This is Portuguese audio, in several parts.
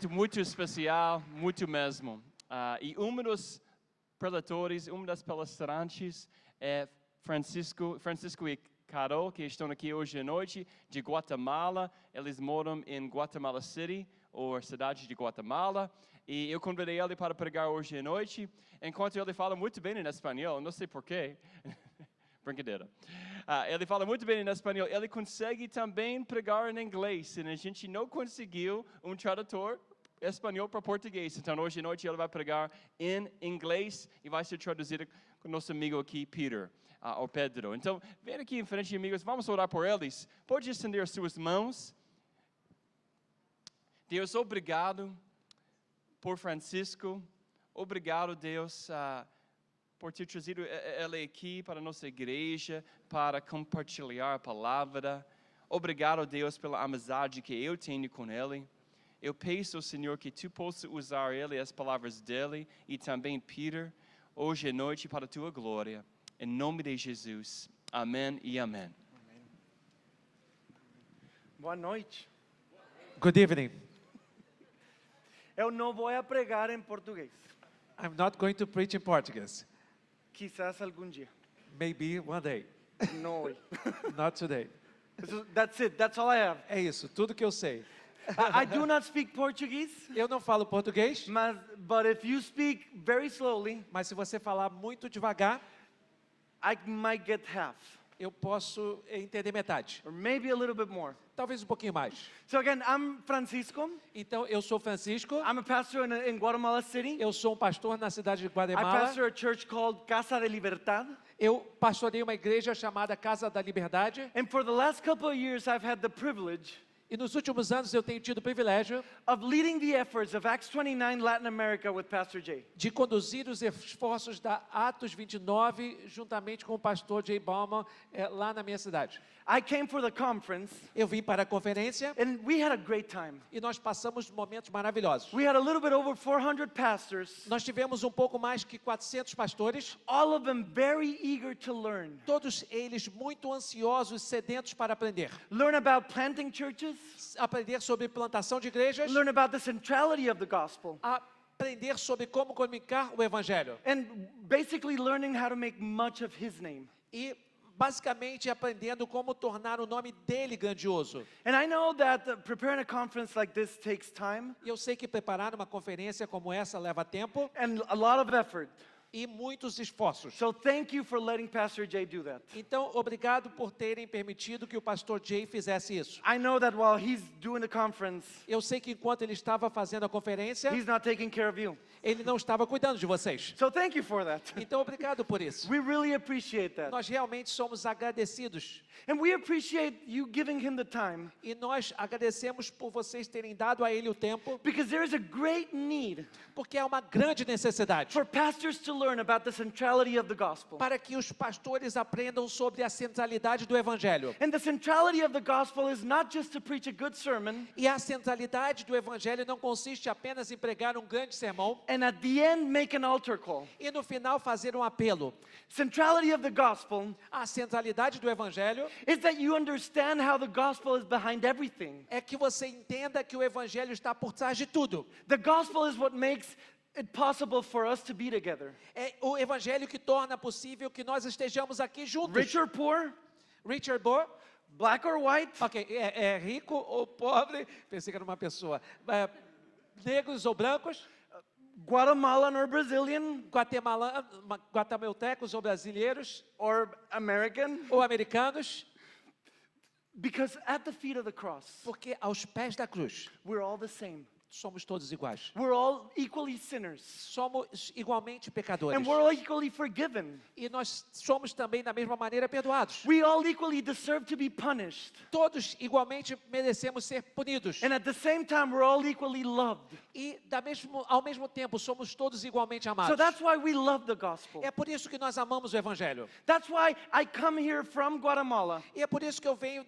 muito especial, muito mesmo. E dos preletores, das palestrantes é Francisco e Carol, que estão aqui hoje à noite, de Guatemala. Eles moram em Guatemala City, ou cidade de Guatemala. E eu convidei ele para pregar hoje à noite. Enquanto ele fala muito bem em espanhol, não sei porquê. Brincadeira. Ele fala muito bem em espanhol. Ele consegue também pregar em inglês. E a gente não conseguiu tradutor espanhol para português. Então, hoje à noite ele vai pregar em inglês e vai ser traduzido com nosso amigo aqui, Peter, ou Pedro. Então, vem aqui em frente, amigos. Vamos orar por eles. Pode estender suas mãos. Deus, obrigado por Francisco. Obrigado, Deus, por ter trazido ele aqui para a nossa igreja, para compartilhar a palavra. Obrigado, Deus, pela amizade que eu tenho com ele. Eu peço, Senhor, que Tu possa usar ele, as palavras dele, e também Peter, hoje à noite, para a Tua glória. Em nome de Jesus. Amém e amém. Boa noite. Good evening. Eu não vou pregar em português. I'm not going to preach in Portuguese. Quizás algum dia. Maybe one day. Não hoje. Not today. That's it. That's all I have. É isso, tudo que eu sei. I do not speak Portuguese, Eu não falo português, but if you speak very slowly, mas se você falar muito devagar, I might get half, eu posso entender metade. or maybe a little bit more. Talvez um pouquinho mais. So again, I'm Francisco. Então, eu sou Francisco. I'm a pastor in Guatemala City. Eu sou um pastor na cidade de I Guatemala. pastor a church called Casa de Libertad. Eu pastorei uma igreja chamada Casa da Liberdade. And for the last couple of years, I've had the privilege E nos últimos anos eu tenho tido o privilégio of leading the efforts of Acts 29 Latin America with Pastor Jay. de conduzir os esforços da Atos 29 juntamente com o pastor Jay Bauman lá na minha cidade. I came for the conference, Eu vim para a conferência and we had a great time. e nós passamos momentos maravilhosos. We had a little bit over 400 pastors, Nós tivemos um pouco mais que 400 pastores, all of them very eager to learn. todos eles muito ansiosos, sedentos para aprender. Learn about planting churches, Aprender sobre plantação de igrejas, learn about the centrality of the gospel, aprender sobre como comunicar o evangelho and basically learning how to make much of his name. e basicamente aprendendo como tornar o nome dele grandioso. And I know that preparing a conference like this takes time E eu sei que preparar uma conferência como essa leva tempo and a lot of effort. e muitos esforços. So thank you for letting Pastor Jay do that. Então, obrigado por terem permitido que o pastor Jay fizesse isso. I know that while he's doing the conference, Eu sei que enquanto ele estava fazendo a conferência, he's not taking care of you. ele não estava cuidando de vocês. So thank you for that. Então, obrigado por isso. We really appreciate that. Nós realmente somos agradecidos. And we appreciate you giving him the time E nós agradecemos por vocês terem dado a ele o tempo, because there is a great need porque há uma grande necessidade for pastors to learn about the centrality of the gospel. para que os pastores aprendam sobre a centralidade do evangelho. And the centrality of the gospel is not just to preach a good sermon E a centralidade do evangelho não consiste apenas em pregar um grande sermão and at the end make an altar call. e no final fazer um apelo. Centrality of the gospel A centralidade do evangelho is that you understand how the gospel is behind everything. é que você entenda que o evangelho está por trás de tudo. The gospel is what makes it possible for us to be together. É o evangelho que torna possível que nós estejamos aqui juntos. Rich or poor, Richard Bohr, black or white, ok, é rico ou pobre, pensei que era uma pessoa. Negros ou brancos, Guatemalan or Brazilian, guatemaltecos ou brasileiros, or American. ou americanos, Because at the feet of the cross, porque aos pés da cruz we're all the same. somos todos iguais. We're all equally sinners. Somos igualmente pecadores. And we're all equally forgiven. E nós somos também da mesma maneira perdoados. We all equally deserve to be punished. Todos igualmente merecemos ser punidos. And at the same time, we're all equally loved. E ao mesmo tempo somos todos igualmente amados. So that's why we love the gospel. É por isso que nós amamos o evangelho. That's why I come here from Guatemala. E é por isso que eu venho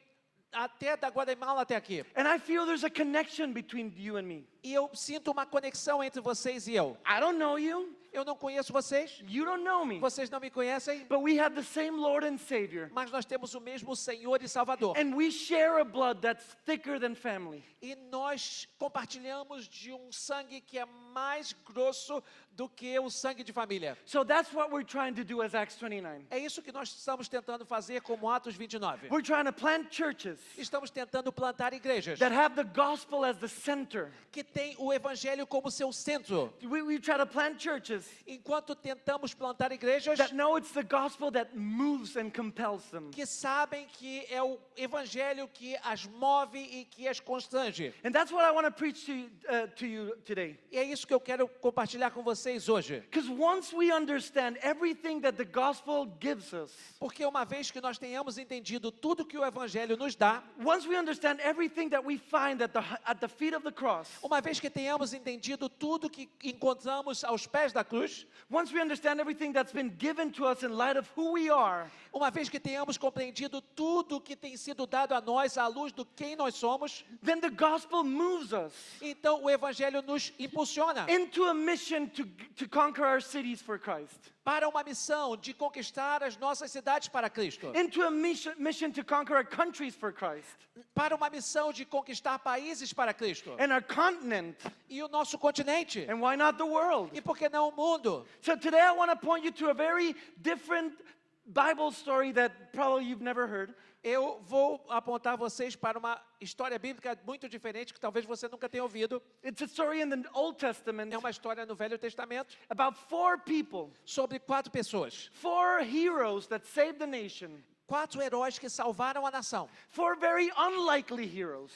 até da Guatemala até aqui. And I feel there's a connection between you and me. E eu sinto uma conexão entre vocês e eu. I don't know you. Eu não conheço vocês, You don't know me. vocês não me conhecem, But we have the same Lord and Savior. mas nós temos o mesmo Senhor e Salvador. And we share a blood that's thicker than family. E nós compartilhamos de um sangue que é mais grosso do que o sangue de família. So that's what we're trying to do as Acts 29. É isso que nós estamos tentando fazer como Atos 29. We're trying to plant churches Estamos tentando plantar igrejas that have the gospel as the center. que têm o evangelho como seu centro. We try to plant churches Enquanto tentamos plantar igrejas that know it's the gospel that moves and compels them. que sabem que é o evangelho que as move e que as constrange. And that's what I want to preach to you today. E é isso que eu quero compartilhar com vocês hoje. Because once we understand everything that the gospel gives us, Porque uma vez que nós tenhamos entendido tudo que o evangelho nos dá, once we understand everything that we find at the feet of the cross, uma vez que tenhamos entendido tudo que encontramos aos pés da cruz, once we understand everything that's been given to us in light of who we are, uma vez que tenhamos compreendido tudo que tem sido dado a nós à luz do quem nós somos, then the gospel moves us então o evangelho nos impulsiona into a mission to conquer our cities for Christ, para uma missão de conquistar as nossas cidades para Cristo, into a mission to conquer our countries for Christ, para uma missão de conquistar países para Cristo and our continent, e o nosso continente. and why not the world? E por que não o mundo? So today I want to point you to a very different Bible story that probably you've never heard. Eu vou apontar vocês para uma história bíblica muito diferente que talvez você nunca tenha ouvido. It's a story in the Old Testament É uma história no Velho Testamento about 4 people, sobre 4 pessoas, 4 heroes that saved the nation, 4 heróis que salvaram a nação, 4 very unlikely heroes.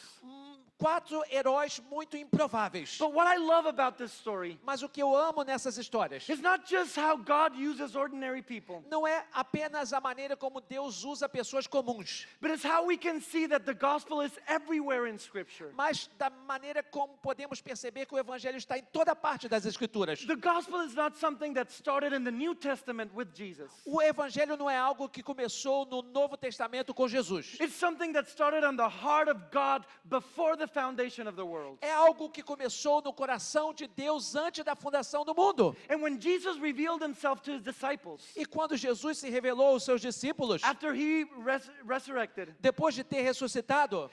4 heróis muito improváveis. But what I love about this story Mas o que eu amo nessas histórias is not just how God uses ordinary people, não é apenas a maneira como Deus usa pessoas comuns, but it's how we can see that the gospel is everywhere in Scripture. mas da maneira como podemos perceber que o evangelho está em toda parte das escrituras. The gospel is not something that started in the New Testament with Jesus. O evangelho não é algo que começou no Novo Testamento com Jesus. It's something that started on the heart of God before the foundation of the world. É algo que começou no coração de Deus antes da fundação do mundo. And when Jesus revealed himself to his disciples, E quando Jesus se revelou aos seus discípulos, after he resurrected, depois de ter ressuscitado,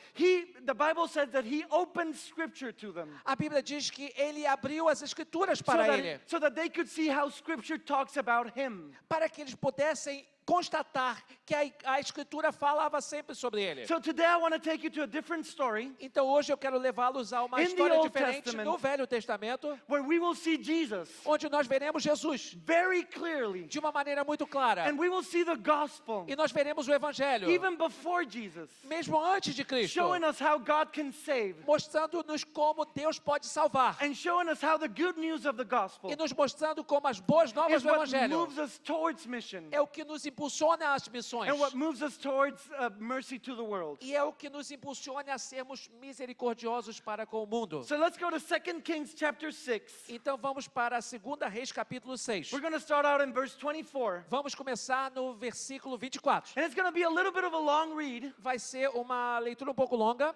the Bible says that he opened Scripture to them a Bíblia diz que ele abriu as escrituras para ele, so that they could see how Scripture talks about him. para que eles pudessem constatar que a escritura falava sempre sobre ele. So today I want to take you to a different story Então hoje eu quero levá-los a uma In the história Old diferente Testament, no Velho Testamento, where we will see Jesus onde nós veremos Jesus very clearly, de uma maneira muito clara. and we will see the gospel E nós veremos o Evangelho, even before Jesus, mesmo antes de Cristo, showing us how God can save mostrando-nos como Deus pode salvar and showing us how the good news of the gospel e nos mostrando como as boas novas is do what Evangelho moves us towards mission é o que nos impulsiona às missões and what moves us towards mercy to the world. e é o que nos impulsiona a sermos misericordiosos para com o mundo. So let's go to 2 Kings chapter 6. Então vamos para 2 Reis capítulo 6. We're going to start out in verse 24. Vamos começar no versículo 24. And it's going to be a little bit of a long read, Vai ser uma leitura um pouco longa,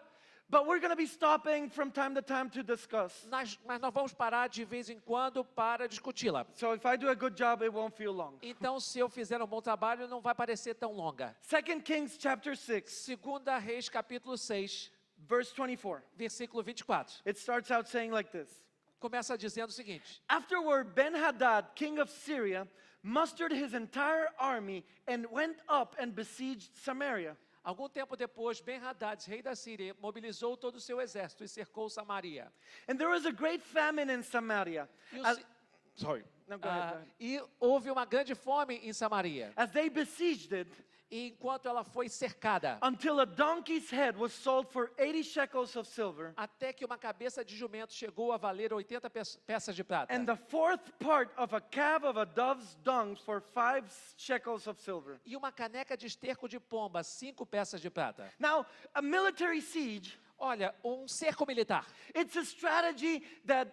but we're going to be stopping from time to time to discuss. mas nós vamos parar de vez em quando para discuti-la. So if I do a good job, it won't feel long. Então, se eu fizer um bom trabalho, não vai parecer tão longa. 2 Kings chapter 6, 2 Reis capítulo 6, verse 24. versículo 24. It starts out saying like this. Começa dizendo o seguinte: Afterward, Ben-Hadad, king of Syria, mustered his entire army and went up and besieged Samaria. algum tempo depois, Ben-Hadad, rei da Síria, mobilizou todo o seu exército e cercou Samaria. And there was a great famine in Samaria. E, As, sorry. No, go ahead, go ahead. e houve uma grande fome em Samaria, As they besieged it, e enquanto ela foi cercada, until a donkey's head was sold for 80 shekels of silver, até que uma cabeça de jumento chegou a valer 80 peças de prata. and the fourth part of a calf of a dove's dung for 5 shekels of silver. E uma caneca de esterco de pomba, 5 peças de prata. Now, a military siege, Olha, um cerco militar it's a strategy that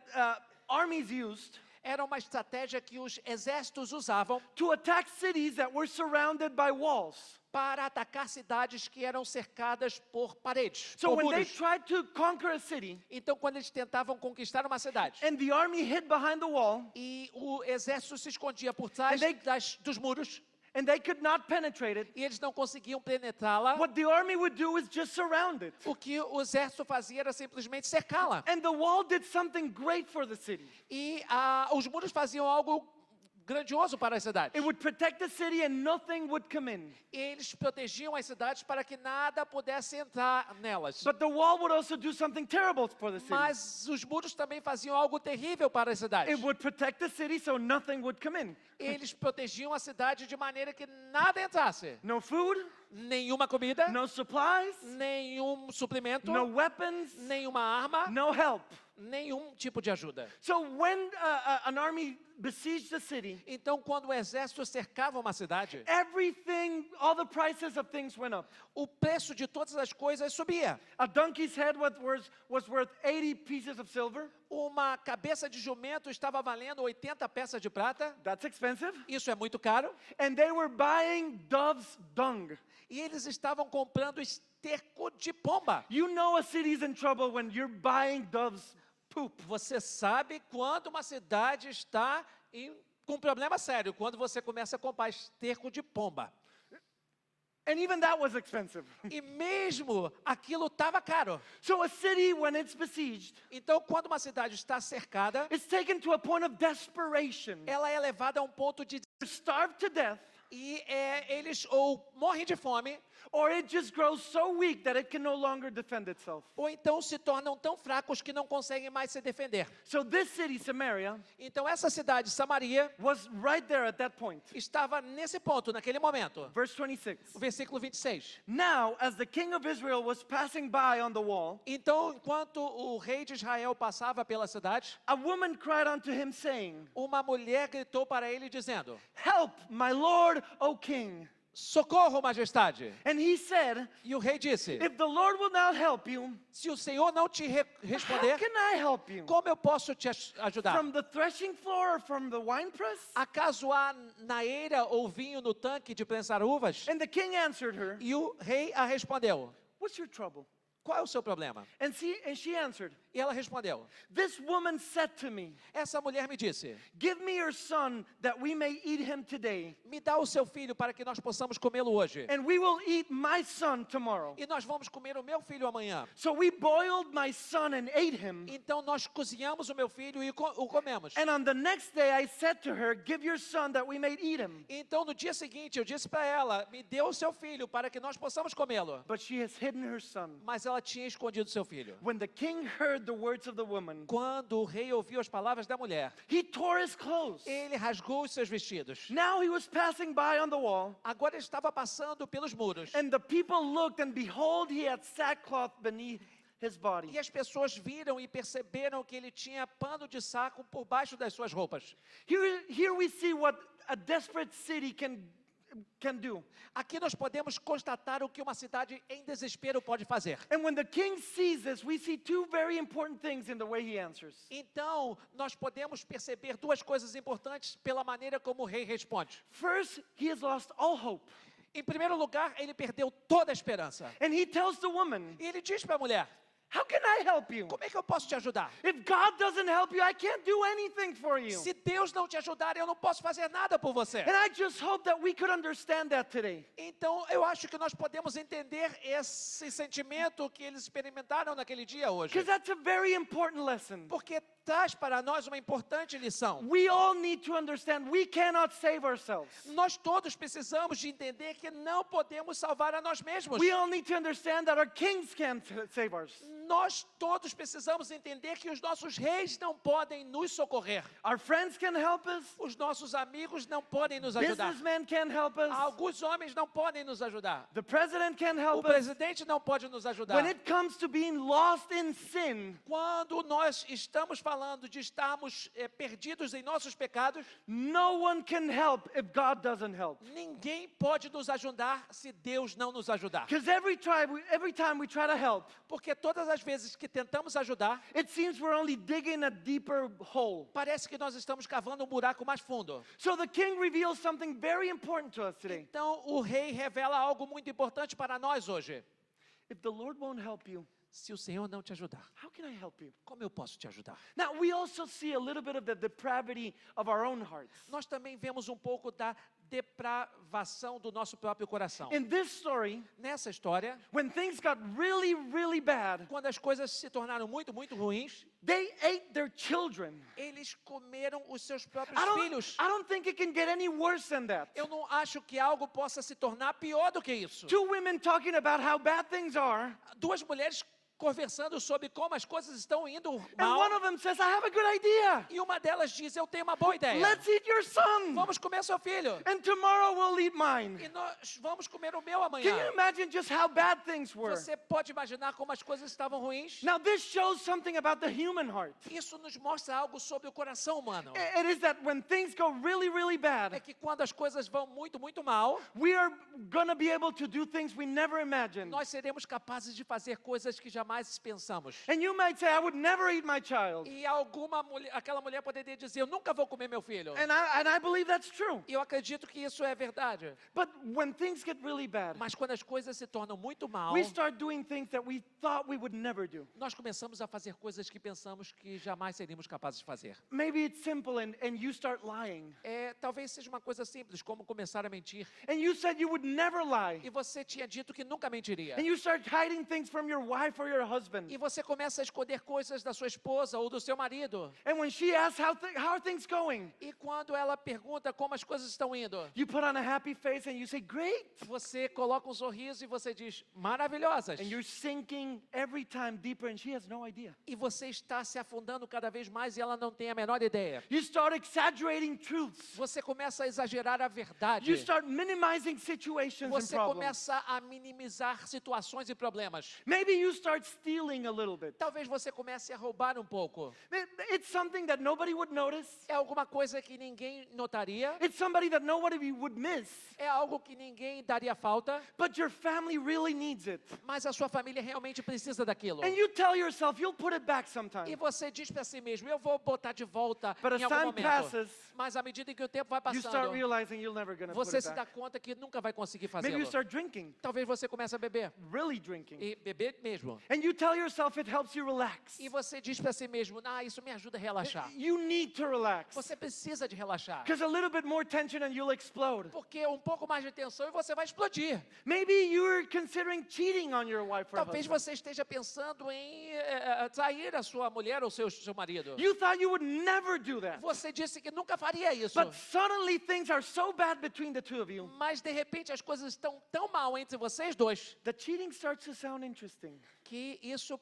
armies used Era uma estratégia que os exércitos usavam to attack cities that were surrounded by walls. para atacar cidades que eram cercadas por paredes, So por when they muros. tried to conquer a city Então, quando eles tentavam conquistar uma cidade and the army hid behind the wall e o exército se escondia por trás And they- dos muros and they could not penetrate it, e eles não conseguiam penetrá-la, what the army would do is just surround it. o que o exército fazia era simplesmente cercá-la. And the wall did something great for the city. E os muros faziam algo grandioso para as cidades. It would protect the city and nothing would come in. Eles protegiam as cidades para que nada pudesse entrar nelas. But the wall would also do something terrible for the city. Mas os muros também faziam algo terrível para as cidades. It would protect the city so nothing would come in. Eles protegiam a cidade de maneira que nada entrasse. No food, Nenhuma comida, no supplies, nenhum suplemento, no weapons, nenhuma arma, no help. nenhum tipo de ajuda. So when an army besieged the city, Então, quando o exército cercava uma cidade, everything, all the prices of things went up. o preço de todas as coisas subia. A donkey's head was worth 80 pieces of silver. Uma cabeça de jumento estava valendo 80 peças de prata. That's expensive. Isso é muito caro. And they were buying dove's dung. E eles estavam comprando esterco de pomba. You know a city's in trouble when you're buying dove's poop. Você sabe quando uma cidade está com um problema sério, quando você começa a comprar esterco de pomba. And even that was expensive. E mesmo aquilo estava caro. So a city, when it's besieged, Então, quando uma cidade está cercada, it's taken to a point of desperation. ela é levada a um ponto de Starved to death, e eles ou morrem de fome, or it just grows so weak that it can no longer defend itself. ou então se tornam tão fracos que não conseguem mais se defender. So this city, Samaria, Então essa cidade, Samaria, was right there at that point. estava nesse ponto, naquele momento. Verse 26. O versículo 26. Now, as the king of Israel was passing by on the wall, Então, enquanto o rei de Israel passava pela cidade, a woman cried unto him, saying, uma mulher gritou para ele dizendo: Help, my lord, O king. Socorro, majestade. And he said, E o rei disse: If the Lord will not help you, se o Senhor não te how responder, can I help you? como eu posso te ajudar? From the threshing floor or from the winepress? Acaso há naeira ou vinho no tanque de prensar uvas? And the king answered her, E o rei a respondeu: What's your trouble? qual é o seu problema? And she answered, E ela respondeu: This woman said to me, essa mulher me disse: Give me your son that we may eat him today, me dá o seu filho para que nós possamos comê-lo hoje. and we will eat my son tomorrow. E nós vamos comer o meu filho amanhã. So we boiled my son and ate him. Então nós cozinhamos o meu filho e o comemos. And on the next day I said to her, Give your son that we may eat him. Então no dia seguinte eu disse para ela: me dê o seu filho para que nós possamos comê-lo. But she has hidden her son. Mas ela tinha escondido seu filho. When the king heard the words of the woman, Quando o rei ouviu as palavras da mulher, he tore his clothes. ele rasgou os seus vestidos. Now he was passing by on the wall, Agora ele estava passando pelos muros. and the people looked, and behold, he had sackcloth beneath his body. E as pessoas viram e perceberam que ele tinha pano de saco por baixo das suas roupas. Here we see what a desperate city can do. Aqui nós podemos constatar o que uma cidade em desespero pode fazer. And when the king sees this, we see two very important things in the way he answers. Então, nós podemos perceber duas coisas importantes pela maneira como o rei responde. First, he has lost all hope. Em primeiro lugar, ele perdeu toda a esperança. And he tells the woman, E ele diz para a mulher: How can I help you? como é que eu posso te ajudar? If God doesn't help you, I can't do anything for you. Se Deus não te ajudar, eu não posso fazer nada por você. And I just hope that we could understand that today. Então, eu acho que nós podemos entender esse sentimento que eles experimentaram naquele dia hoje. Because that's a very important lesson. Porque traz para nós uma importante lição. We all need to understand we cannot save ourselves. Nós todos precisamos de entender que não podemos salvar a nós mesmos. We all need to understand that our kings can't save us. Nós todos precisamos entender que os nossos reis não podem nos socorrer. Our friends can help us. Os nossos amigos não podem nos ajudar. Businessmen can't help us. Alguns homens não podem nos ajudar. The president can't O help us. presidente não pode nos ajudar. When it comes to being lost in sin, Quando nós estamos falando falando de estarmos perdidos em nossos pecados, No one can help if God doesn't help. ninguém pode nos ajudar se Deus não nos ajudar. Because every time we try to help, Porque todas as vezes que tentamos ajudar, it seems we're only digging a deeper hole. parece que nós estamos cavando um buraco mais fundo. So the king reveals something very important to us today. Então o rei revela algo muito importante para nós hoje. If the Lord won't help you, Se o Senhor não te ajudar, how can I help you? como eu posso te ajudar? Now, we also see a little bit of the depravity of our own hearts. Nós também vemos um pouco da depravação do nosso próprio coração. In this story, Nessa história, when things got really, really bad, quando as coisas se tornaram muito, muito ruins, they ate their children. eles comeram os seus próprios I filhos. don't think it can get any worse than that. Eu não acho que algo possa se tornar pior do que isso. Two women talking about how bad things are, Duas mulheres conversando sobre como as coisas estão indo and mal. one of them says, I have a good idea. E uma delas diz, eu tenho uma boa ideia. Let's eat your son, Vamos comer seu filho. and tomorrow we'll eat mine. E nós vamos comer o meu Can you amanhã. imagine just how bad things were? Você pode imaginar como as coisas estavam ruins? Now, this shows something about the human heart. Isso nos mostra algo sobre o coração humano. It is that when things go really, really É bad, que quando as coisas vão muito, muito mal, we are going to be able to do things we never imagined. nós seremos capazes de fazer coisas que jamais pensamos. And you might say, I would never eat my child. E aquela mulher poderia dizer, eu nunca vou comer meu filho. And I believe that's true. E eu acredito que isso é verdade. But when things get really bad, Mas quando as coisas se tornam muito mal, we start doing things that we thought we would never do. nós começamos a fazer coisas que pensamos que jamais seríamos capazes de fazer. Maybe it's simple and you start lying. Talvez seja uma coisa simples, como começar a mentir. And you said you would never lie. E você tinha dito que nunca mentiria. And you start hiding things from your wife or your husband. E você começa a esconder coisas da sua esposa ou do seu marido. And when she asks, how are things going? E quando ela pergunta como as coisas estão indo, You put on a happy face and you say, great. você coloca um sorriso e você diz, maravilhosas. And you're sinking every time deeper and she has no idea. E você está se afundando cada vez mais e ela não tem a menor ideia. You start exaggerating truths. Você começa a exagerar a verdade. You start minimizing situations and Você problems. começa a minimizar situações e problemas. Maybe you start stealing a little bit. Talvez você comece a roubar um pouco. It's something that nobody would notice. É alguma coisa que ninguém notaria. It's somebody that nobody would miss. É algo que ninguém daria falta. But your family really needs it. Mas a sua família realmente precisa daquilo. And you tell yourself you'll put it back sometime. E você diz para si mesmo, eu vou botar de volta But as em algum time momento. passes, Mas à medida que o tempo vai you start passando, realizing you're never going to put você it se dá back. conta que nunca vai conseguir Maybe you fazê-lo. start drinking, Talvez você comece a beber. really drinking. E beber mesmo. And you tell yourself it helps you relax. E você diz para si mesmo, isso me ajuda a relaxar. You need to relax. Você precisa de relaxar. Because a little bit more tension and you'll explode. Porque um pouco mais de tensão e você vai explodir. Maybe you're considering cheating on your wife or Talvez husband. você esteja pensando em trair a sua mulher ou seu marido. You thought you would never do that. Você disse que nunca faria isso. But suddenly things are so bad between the two of you Mas de repente as coisas estão tão mal entre vocês dois that cheating starts to sound interesting. que isso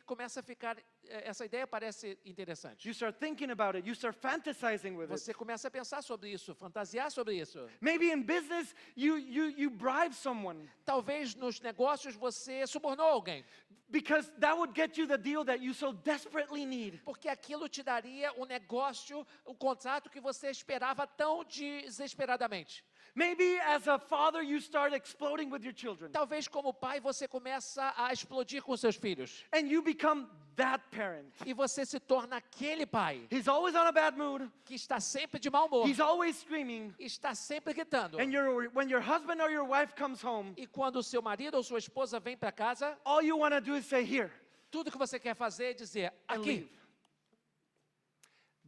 começa a ficar, essa ideia parece interessante. You start thinking about it. You start fantasizing with it. Você começa a pensar sobre isso, fantasiar sobre isso. Maybe in business, you bribe someone Talvez nos negócios você subornou alguém, because that would get you the deal that you so desperately need. porque aquilo te daria um negócio, um contrato que você esperava tão desesperadamente. Maybe as a father, you start exploding with your children. Talvez como pai você começa a explodir com seus filhos. And you become that parent. E você se torna aquele pai He's always on a bad mood. que está sempre de mau humor, He's always screaming. está sempre gritando. And when your husband or your wife comes home, E quando o seu marido ou sua esposa vem para casa, all you want to do is say, here, tudo que você quer fazer é dizer, and aqui. leave.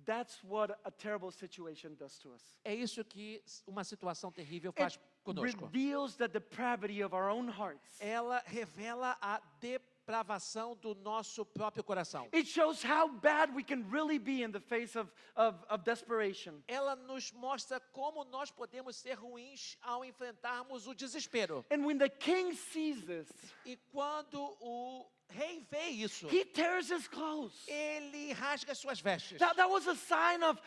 That's what a terrible situation does to us. É isso que uma situação terrível faz It conosco. reveals the depravity of our own hearts. Ela revela a depravação do nosso próprio coração. It shows how bad we can really be in the face of desperation. Ela nos mostra como nós podemos ser ruins ao enfrentarmos o desespero. And when the king sees this, E quando o rei vê isso. he tears his clothes. Ele rasga as suas vestes. That was a sign of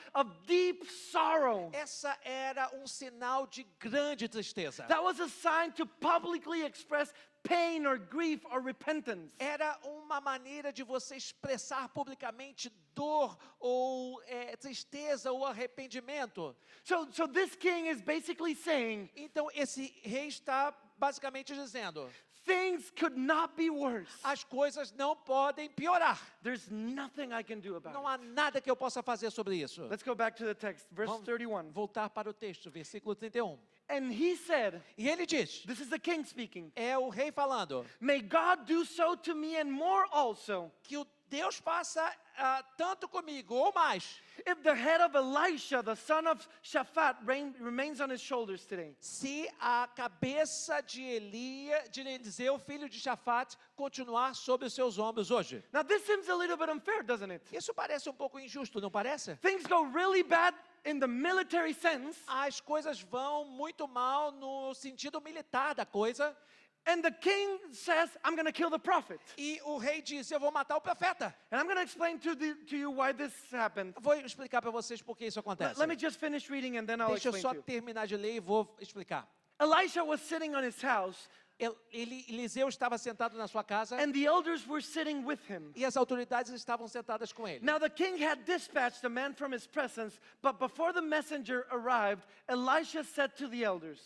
deep sorrow. Essa era um sinal de grande tristeza. That was a sign to publicly express pain or grief or repentance. Era uma maneira de você expressar publicamente dor ou tristeza ou arrependimento. So this king is basically saying, Então esse rei está basicamente dizendo: things could not be worse. as coisas não podem piorar. There's nothing I can do about Não it. há nada que eu possa fazer sobre isso. Let's go back to the text, verse Vamos 31. voltar para o texto, versículo 31. And he said, E ele diz, this is the king speaking, é o rei falando, may God do so to me and more also, que o Deus faça tanto comigo ou mais, if the head of Elisha, the son of Shaphat, remains on his shoulders today. se a cabeça de Eliseu, filho de Shafate, continuar sobre os seus ombros hoje. Now this seems a little bit unfair, doesn't it? Isso parece um pouco injusto, não parece? Things go really bad in the military sense, As coisas vão muito mal no sentido militar da coisa, and the king says, I'm going to kill the prophet. e o rei diz, eu vou matar o profeta. And I'm going to explain to you why this happened. Vou explicar para vocês por que isso acontece. Let me just finish reading and then I'll Deixa eu explain só to you. terminar de ler e vou explicar. Elisha was sitting on his house, Eliseu estava sentado na sua casa and the elders were sitting with him. e as autoridades estavam sentadas com ele. Now the king had dispatched a man from his presence, but before the messenger arrived, Elisha said to the elders,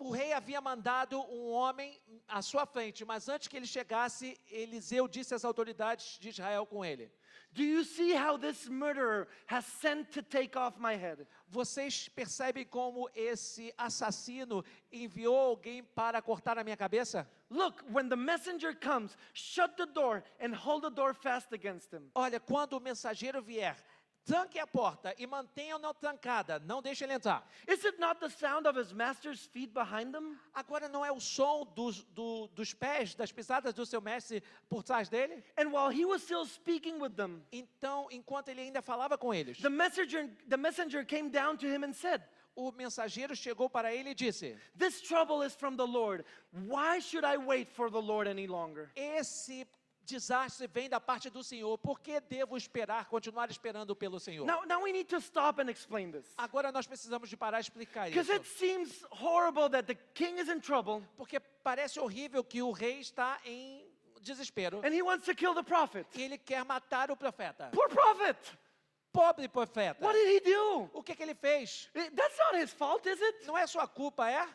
O rei havia mandado um homem à sua frente, mas antes que ele chegasse, Eliseu disse às autoridades de Israel com ele: do you see how this murderer has sent to take off my head? Vocês percebem como esse assassino enviou alguém para cortar a minha cabeça? Look, when the messenger comes, shut the door and hold the door fast against him. Olha, quando o mensageiro vier, tranque a porta e mantenham-na trancada, não deixe ele entrar. Is it not the sound of his master's feet behind him? Agora não é o som dos pés, das pisadas do seu mestre por trás dele? And while he was still speaking with them, Então, enquanto ele ainda falava com eles, the messenger came down to him and said, o mensageiro chegou para ele e disse: this trouble is from the Lord. Why should I wait for the Lord any longer? esse desastre vem da parte do Senhor, por que devo continuar esperando pelo Senhor? Now we need to stop and explain this. Agora nós precisamos de parar e explicar Because isso. it seems horrible that the king is in trouble Porque parece horrível que o rei está em desespero and he wants to kill the prophet. e ele quer matar o profeta. Poor prophet! Pobre profeta. What did he do? O que ele fez? That's not his fault, is it? Não é sua culpa, é?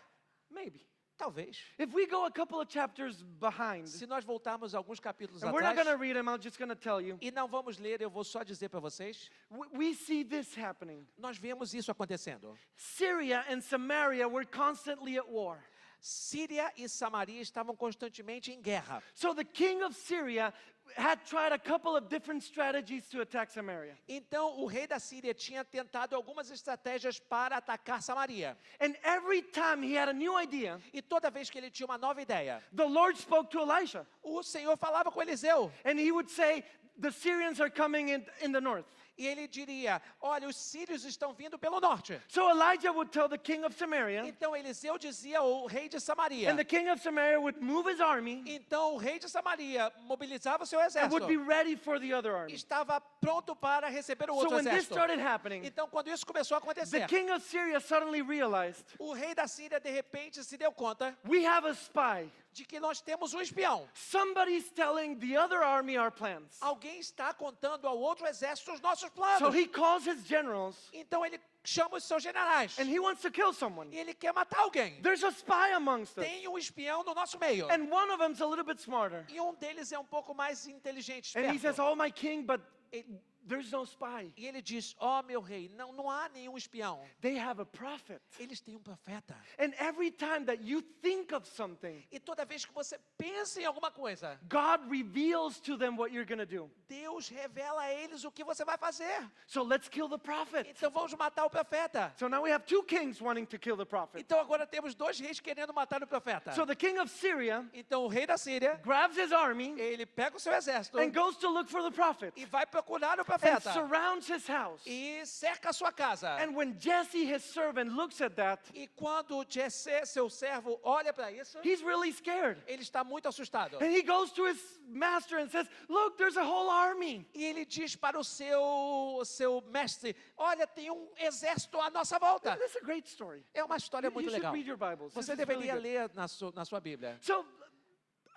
Maybe. Talvez. If we go a couple of chapters behind, Se nós voltarmos alguns capítulos and we're not going to atrás, read them, I'm just going to tell you, e não vamos ler, eu vou só dizer para vocês, we see this happening. nós vemos isso acontecendo. Syria and Samaria were constantly at war. Síria e Samaria estavam constantemente em guerra. So the king of Syria had tried a couple of different strategies to attack Samaria. Então, o rei da Síria tinha tentado algumas estratégias para atacar Samaria. And every time he had a new idea, E toda vez que ele tinha uma nova ideia, the Lord spoke to Elisha. o Senhor falava com Eliseu. And he would say, the Syrians are coming in the north. E ele diria: olha, os sírios estão vindo pelo norte. So Elijah would tell the king of Samaria, Então Eliseu dizia ao rei de Samaria. and the king of Samaria would move his army Então o rei de Samaria mobilizava o seu and exército. would be ready for the other army. Estava pronto para receber o So outro when this exército. started happening, Então quando isso começou a the acontecer, king of Syria suddenly realized, o rei da Síria de repente se deu conta we have a spy. de que nós temos um espião. Somebody's telling the other army our plans. Alguém está contando ao outro exército os nossos So planos. he calls his generals Então ele chama os seus generais. and he wants to kill someone. E ele quer matar alguém. There's a spy amongst us. Tem um espião no nosso meio. And one of them's a little bit smarter. E um deles é um pouco mais inteligente, And he says, esperto. oh, my king, but there's no spy. E ele diz: ó meu rei, não há nenhum espião. They have a prophet. Eles têm um profeta. And every time that you think of something, E toda vez que você pensa em alguma coisa, God reveals to them what you're going to do. Deus revela a eles o que você vai fazer. So let's kill the prophet. Então vamos matar o profeta. So now we have two kings wanting to kill the prophet. Então agora temos dois reis querendo matar o profeta. So the king of Syria Então o rei da Síria, grabs his army ele pega o seu exército and goes to look for the prophet. e vai procurar o profeta surrounds his house. e cerca a sua casa. And when Jesse, his servant, looks at that, E quando Jessé, seu servo, olha para isso, he's really scared. ele está muito assustado. And he goes to his master and says, look, there's a whole army. E ele diz para o seu mestre: olha, tem exército à nossa volta. This is a great story. É uma história You muito should legal. read your Bibles. This Você is really deveria good. ler na sua Bíblia. So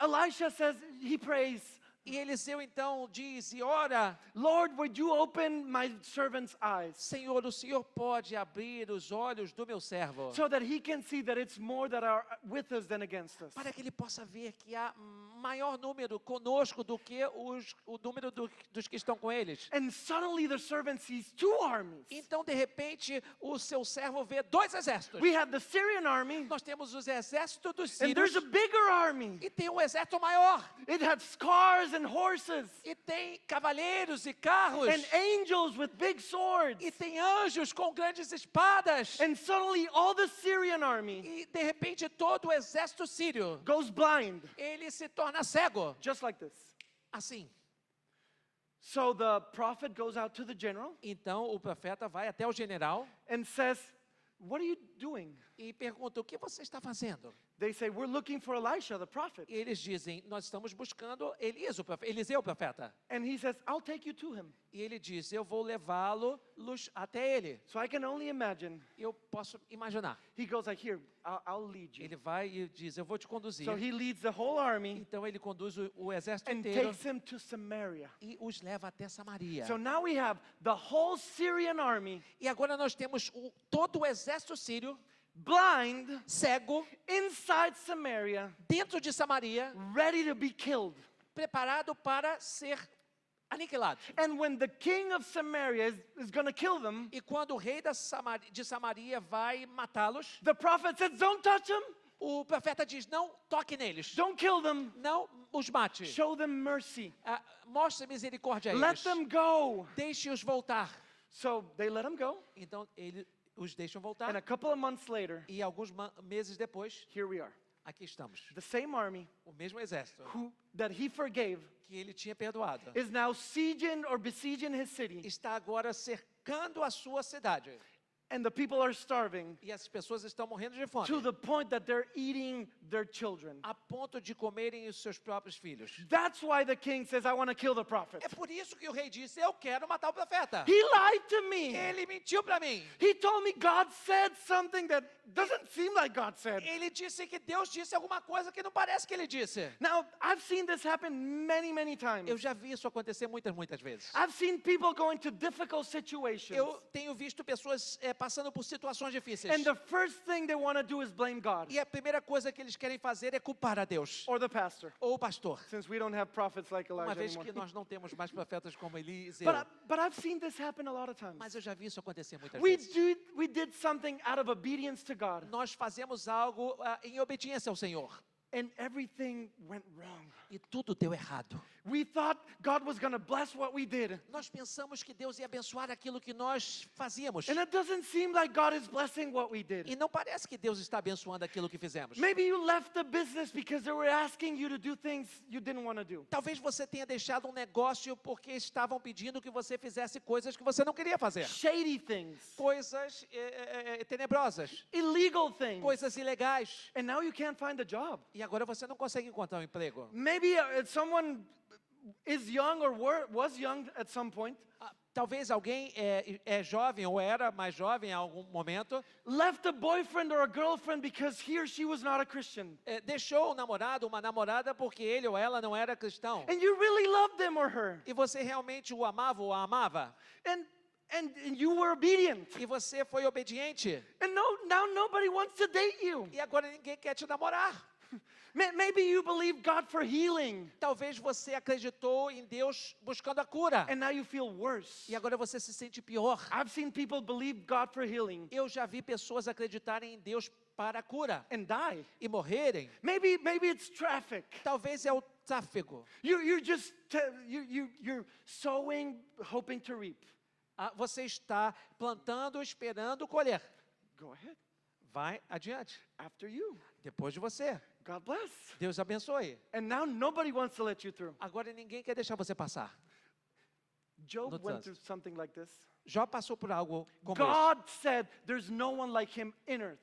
Elisha says, he prays, E Eliseu então diz e ora: Lord, would you open my servant's eyes Senhor, o Senhor pode abrir os olhos do meu servo, so that he can see that it's more that are with us than against us. para que ele possa ver que há maior número conosco do que o número dos que estão com eles. And suddenly the servant sees two armies. Então, de repente, o seu servo vê dois exércitos. We have the Syrian army, Nós temos os exércitos dos and there's sírios a bigger army. e tem um exército maior. It had cars and horses E tem cavaleiros e carros. and angels with big swords. E tem anjos com grandes espadas. And suddenly all the Syrian army E de repente todo o exército sírio, goes blind, ele se torna cego. just like this. Assim. So the prophet goes out to the general Então o profeta vai até o general and says, what are you doing? e pergunta: o que você está fazendo? They say, we're looking for Elisha, the prophet. E eles dizem: nós estamos buscando Eliseu, o profeta. And he says, I'll take you to him. E ele diz: eu vou levá-lo até ele. So I can only imagine. Eu posso imaginar. He goes like, here, I'll lead you. Ele vai e diz: eu vou te conduzir. So he leads the whole army Então ele conduz o exército and inteiro takes him to Samaria. e os leva até Samaria. So now we have the whole Syrian army E agora nós temos todo o exército sírio blind cego inside Samaria, dentro de Samaria, ready to be killed. preparado para ser aniquilado. And when the king of Samaria is going to kill them, E quando o rei de Samaria vai matá-los, the prophet says, don't touch them, o profeta diz: não toque neles, don't kill them, não os mate. show them mercy, Mostre misericórdia a let eles. them go. Deixe-os voltar. So they let him go. Então ele os deixam And voltar. a couple of months later, E alguns meses depois, here we are. aqui estamos. The same army O mesmo exército that he forgave que ele tinha perdoado is now sieging or besieging his city. está agora cercando a sua cidade. And the people are starving E as pessoas estão morrendo de fome, to the point that they're eating their children. a ponto de comerem os seus próprios filhos. That's why the king says, I want to kill the prophet. É por isso que o rei disse: eu quero matar o profeta. He lied to me. Ele mentiu para mim. He told me God said something that doesn't seem like God said. Ele disse que Deus disse alguma coisa que não parece que ele disse. Now, I've seen this happen many, many times. Eu já vi isso acontecer muitas vezes. I've seen people go into difficult situations. Eu tenho visto pessoas passando por situações difíceis. And the first thing they want to do is blame God E a primeira coisa que eles querem fazer é culpar a Deus or the pastor, ou o pastor. since we don't have prophets like Uma Elijah vez anymore. que nós não temos mais profetas como Eliseu. But I've seen this happen a lot of times. Mas eu já vi isso acontecer muitas We vezes. did something out of obedience to God, Nós fazemos algo em obediência ao Senhor. and everything went wrong. E tudo deu errado. We thought God was going to bless what we did. Nós pensamos que Deus ia abençoar aquilo que nós fazíamos. And it doesn't seem like God is blessing what we did. E não parece que Deus está abençoando aquilo que fizemos. Maybe you left the business because they were asking you to do things you didn't want to do. Talvez você tenha deixado um negócio porque estavam pedindo que você fizesse coisas que você não queria fazer. Shady things, Coisas tenebrosas, illegal things. coisas ilegais. And now you can't find a job. E agora você não consegue encontrar um emprego. Maybe someone is young or was young at some point, Talvez alguém é jovem ou era mais jovem em algum momento, left a boyfriend or a girlfriend because he or she was not a Christian. deixou um namorado, uma namorada porque ele ou ela não era cristão. And you really loved him or her. E você realmente o amava ou a amava. And you were obedient. E você foi obediente. And now nobody wants to date you. E agora ninguém quer te namorar. Maybe you believe God for healing. Talvez você acreditou em Deus buscando a cura. And now you feel worse. E agora você se sente pior. I've seen people believe God for healing Eu já vi pessoas acreditarem em Deus para a cura and die. e morrerem. Maybe it's traffic. Talvez é o tráfego. You're just you're sowing, hoping to reap. Você está plantando, esperando colher. Go ahead. Vai adiante. After you. Depois de você. God bless. Deus abençoe. And now nobody wants to let you through. Agora ninguém quer deixar você passar. Job no went trânsito. through something like this. Jó passou por algo como esse. God said, there's no one like him in earth.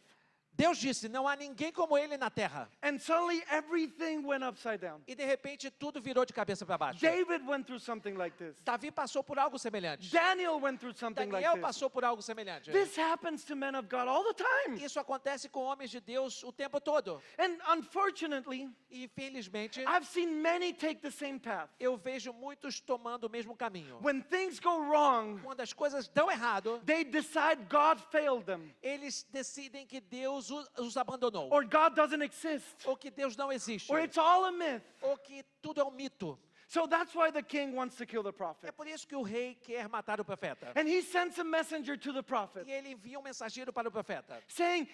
Deus disse, não há ninguém como ele na terra. And suddenly everything went upside down. E de repente tudo virou de cabeça para baixo. David went through something like this. Davi passou por algo semelhante. Daniel went through something like Daniel this. passou por algo semelhante. This happens to men of God all the time. Isso acontece com homens de Deus o tempo todo. And unfortunately, E infelizmente, I've seen many take the same path. eu vejo muitos tomando o mesmo caminho. When things go wrong, Quando as coisas dão errado, they decide God failed them eles decidem que Deus os abandonou. or God doesn't exist Ou que Deus não existe. or it's all a myth. Ou que tudo é um mito. So that's why the king wants to kill the É prophet. por isso que o rei quer matar o profeta. And he sends a messenger to the prophet E ele envia um mensageiro para o profeta, saying,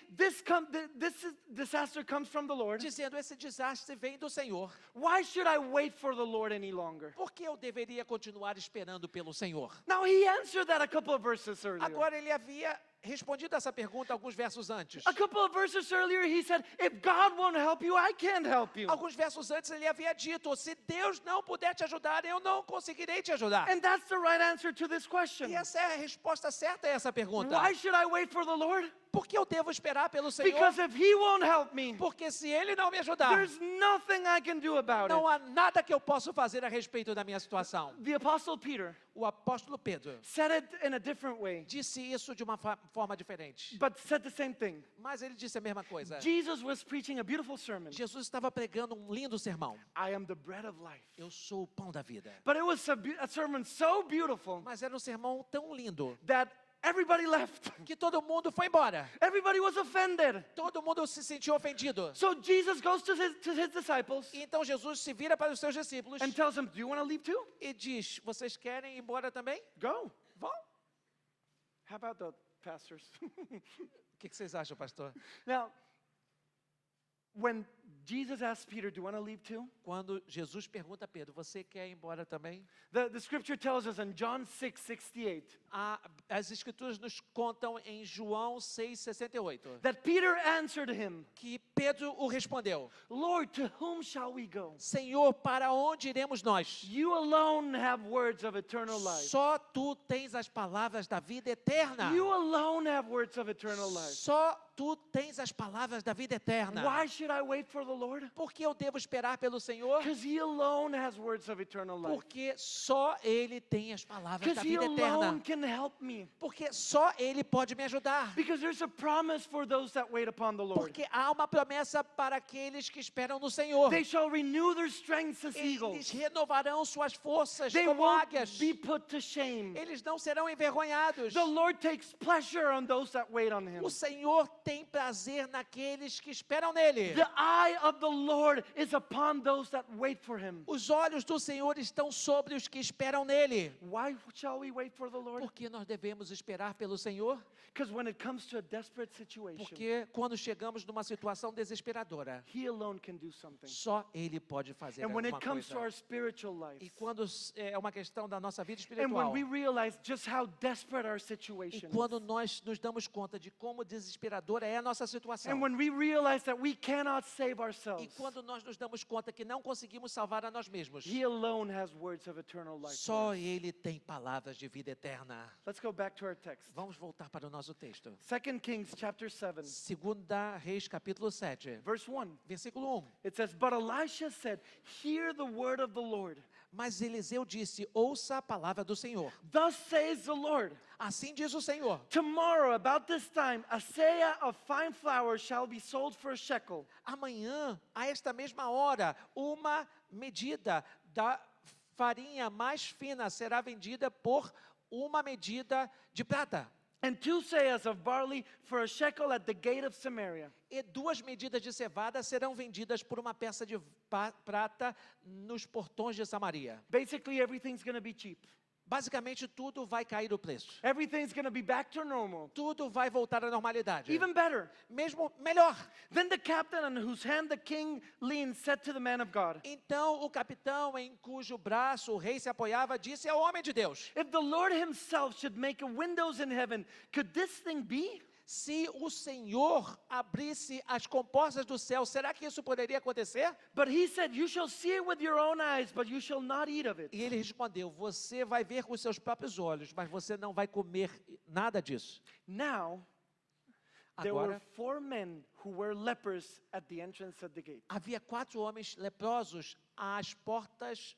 disaster comes from the Lord. dizendo, esse desastre vem do Senhor. Why should I wait for the Lord any longer? Por que eu deveria continuar esperando pelo Senhor? Now he answered that a couple of verses earlier. Agora ele havia respondido essa pergunta alguns versos antes. A couple of verses earlier, he said, if God won't help you, I can't help you. Alguns versos antes ele havia dito, se Deus não puder te ajudar, eu não conseguirei te ajudar. And that's the right answer to this question. E essa é a resposta certa a essa pergunta. Why should I wait for the Lord? Por que eu devo esperar pelo Senhor? Because if he won't help me, Porque se Ele não me ajudar, there's nothing I can do about não it. há nada que eu possa fazer a respeito da minha situação. The Apostle Peter O apóstolo Pedro said it in a different way, disse isso de uma forma diferente. but said the same thing. Mas ele disse a mesma coisa. Jesus was preaching a beautiful sermon. Jesus estava pregando um lindo sermão. I am the bread of life. Eu sou o pão da vida. But it was a sermon so beautiful Mas era um sermão tão lindo that everybody left. que todo mundo foi embora. Everybody was offended. Todo mundo se sentiu ofendido. So Jesus goes to his disciples E então Jesus se vira para os seus discípulos and tells them, do you want to leave too? e diz, vocês querem ir embora também? Go. Vão. How about the pastors? O que vocês acham, pastor? Now, when Jesus asked Peter, do you want to leave too? Quando Jesus pergunta a Pedro, você quer ir embora também? The scripture tells us in John 6:68 As escrituras nos contam em João 6,68 that Peter answered him, que Pedro o respondeu, Lord, to whom shall we go? Senhor, para onde iremos nós? You alone have words of eternal life. Só tu tens as palavras da vida eterna. You alone have words of eternal life. Só tu tens as palavras da vida eterna. Why should I wait for the Lord? Por que eu devo esperar pelo Senhor? Because he alone has words of eternal life. Porque só Ele tem as palavras Because da he vida eterna. alone can help me. Porque só Ele pode me ajudar. Because there's a promise for those that wait upon the Lord. Porque há uma promessa para aqueles que esperam no Senhor. They shall renew their strength as Eles eagles. renovarão suas forças They como won't águias. be put to shame. Eles não serão envergonhados. The Lord takes pleasure on those that wait on him. O Senhor tem prazer naqueles que esperam nele. The eye of the Lord is upon those that wait for him. Os olhos do Senhor estão sobre os que esperam nele. Why shall we wait for the Lord? Por que nós devemos esperar pelo Senhor? Because when it comes to a desperate situation, Porque quando chegamos numa situação desesperadora, he alone can do something. só Ele pode fazer And when alguma it comes to coisa. our spiritual life, E quando é uma questão da nossa vida and when espiritual, we realize just how desperate our e situation quando is, nós nos damos conta de como desesperadora é a nossa situação, and when we realize that we cannot save e ourselves, quando nós nos damos conta que não conseguimos salvar a nós mesmos, he alone has words of eternal life. for só us. Ele tem palavras de vida eterna. Let's go back to our text. Vamos voltar para o nosso texto. 2 Kings chapter 7, Segunda Reis, capítulo 7, verse 1. versículo 1. It says, but Elisha said, hear the word of the Lord. Mas Eliseu disse, ouça a palavra do Senhor. Thus says the Lord, Assim diz o Senhor. tomorrow about this time, a seah of fine flour shall be sold for a shekel. Amanhã, a esta mesma hora, uma medida da farinha mais fina será vendida por uma medida de prata. And 2 seahs of barley for a shekel at the gate of Samaria. E 2 medidas de cevada serão vendidas por uma peça de prata nos portões de Samaria. Basically, everything's going to be cheap. Basicamente, tudo vai cair o preço. Everything's going to be back to normal. Tudo vai voltar à normalidade. Even better. Mesmo melhor. Then the captain on whose hand the king leaned said to the man of God, Então o capitão em cujo braço o rei se apoiava disse ao homem de Deus: if the Lord himself should make a windows in heaven, could this thing be? Se o Senhor abrisse as comportas do céu, será que isso poderia acontecer? But he said, you shall see it with your own eyes, but you shall not eat of it. E ele respondeu: você vai ver com os seus próprios olhos, mas você não vai comer nada disso. Now, there were Agora, 4 men who were lepers at the entrance of the gate. havia 4 homens leprosos às portas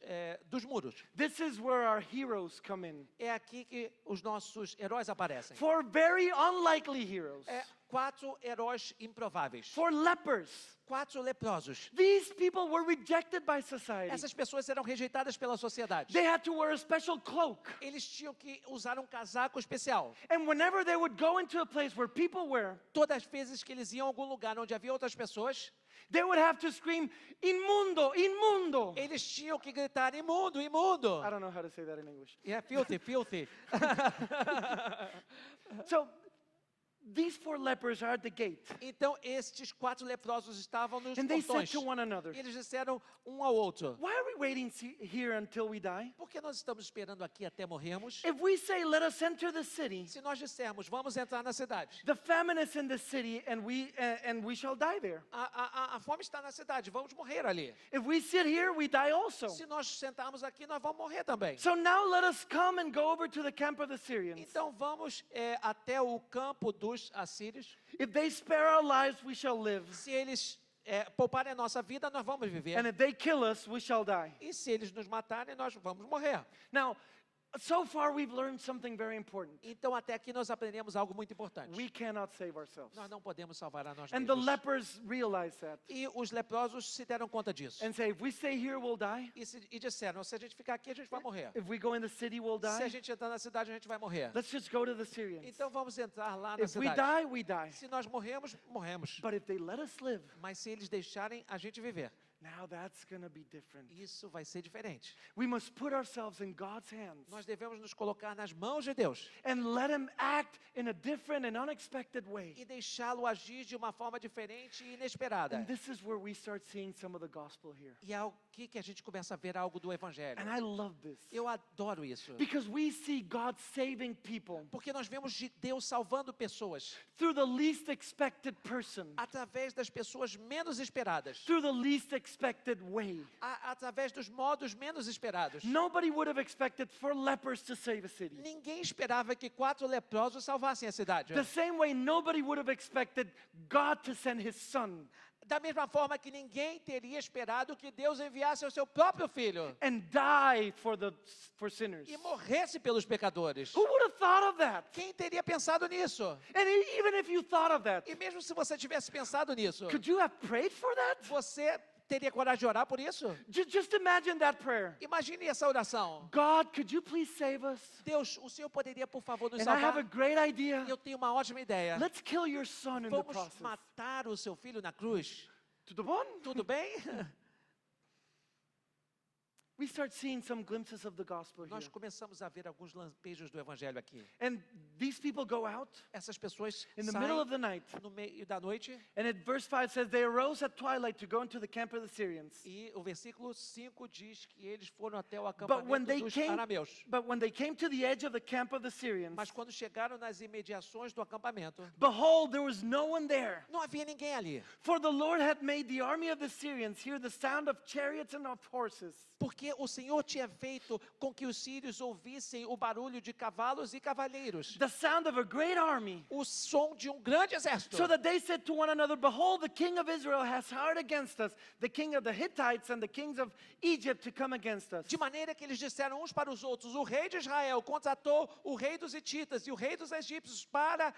dos muros. This is where our heroes come in. É aqui que os nossos heróis aparecem. 4 very unlikely heroes. 4 heróis improváveis. 4 lepers. 4 leprosos. These people were rejected by society. Essas pessoas eram rejeitadas pela sociedade. They had to wear a special cloak. Eles tinham que usar um casaco especial. And whenever they would go into a place where people were, Todas as vezes que eles iam a algum lugar onde havia outras pessoas, they would have to scream, "Inmundo, inmundo." eles tinham que gritar: imundo, imundo. I don't know how to say that in English. Yeah, filthy, filthy. So, these 4 lepers are at the gate. Então, estes 4 leprosos estavam nos And they said portões. to one another, E eles disseram um ao outro: "Why are we waiting here until we die? por que nós estamos esperando aqui até morrermos? If we say, 'Let us enter the city,' Se nós dissermos: vamos entrar na cidade. the famine is in the city and we shall die there. A fome está na cidade, vamos morrer ali. If we sit here, we die also. Se nós sentarmos aqui, nós vamos morrer também. So now let us come and go over to the camp of the Syrians. Então vamos até o campo dos assírios. If they spare our lives, we shall live. Se eles pouparem a nossa vida, nós vamos viver. And if they kill us, we shall die." E se eles nos matarem, nós vamos morrer. Now, so far we've learned something very important. Então até aqui nós aprendemos algo muito importante. We cannot save ourselves. Nós não podemos salvar a nós And the mesmos. lepers realized that E os leprosos se deram conta disso. and say, "If we stay here, we'll die. E disseram: se a gente ficar aqui, a gente vai morrer. If we go in the city, we'll Se a die. gente entrar na cidade, a gente vai morrer. Let's just go to the Syrians. Então vamos entrar lá na If we cidade. die, we die. Se nós morremos, morremos. But if they let us live, Mas se eles deixarem a gente viver, now that's going to be different. isso vai ser diferente. We must put ourselves in God's hands Nós devemos nos colocar nas mãos de Deus and let Him act in a different and unexpected way. e deixá-lo agir de uma forma diferente e inesperada. And this is where we start seeing some of the gospel here. E é aqui que a gente começa a ver algo do Evangelho. And I love this Eu adoro isso. because we see God saving people Porque nós vemos Deus salvando pessoas through the least expected person, através das pessoas menos esperadas, through the least expected way. através dos modos menos esperados. Nobody would have expected 4 lepers to save a city. Ninguém esperava que 4 leprosos salvassem a cidade. The same way nobody would have expected God to send His Son Da mesma forma que ninguém teria esperado que Deus enviasse o seu próprio filho and die for sinners. e morresse pelos pecadores. Who would have thought of that? Quem teria pensado nisso? And even if you thought of that, E mesmo se você tivesse pensado nisso, could you have prayed for that? você teria coragem de orar por isso? Just imagine that prayer. Imagine essa oração. God, could you please save us? Deus, o Senhor poderia, por favor, nos And I have a salvar? great idea. Eu tenho uma ótima ideia. Let's kill your son in the Vamos process. matar o seu filho na cruz. Tudo bom? Tudo bem? We start seeing some glimpses of the gospel here. Nós começamos a ver alguns lampejos do Evangelho aqui. And these people go out Essas pessoas in the middle saem of the night. no meio da noite. And at verse 5 says, they arose at twilight to go into the camp of the Syrians. E o versículo 5 diz que eles foram até o But when acampamento they dos came, arameus. but when they came to the edge of the camp of the Syrians, Mas quando chegaram nas imediações do acampamento, behold, there was no one there. não havia ninguém ali. For the Lord had made the army of the Syrians hear the sound of chariots and of horses. Porque o Senhor tinha feito com que os sírios ouvissem o barulho de cavalos e cavaleiros, The sound of a great army. o som de um grande exército. So that they said to one another, behold, the king of Israel has hired against us the king of the Hittites and the kings of Egypt to come against us. De maneira que eles disseram uns para os outros: o rei de Israel contratou o rei dos hititas e o rei dos egípcios para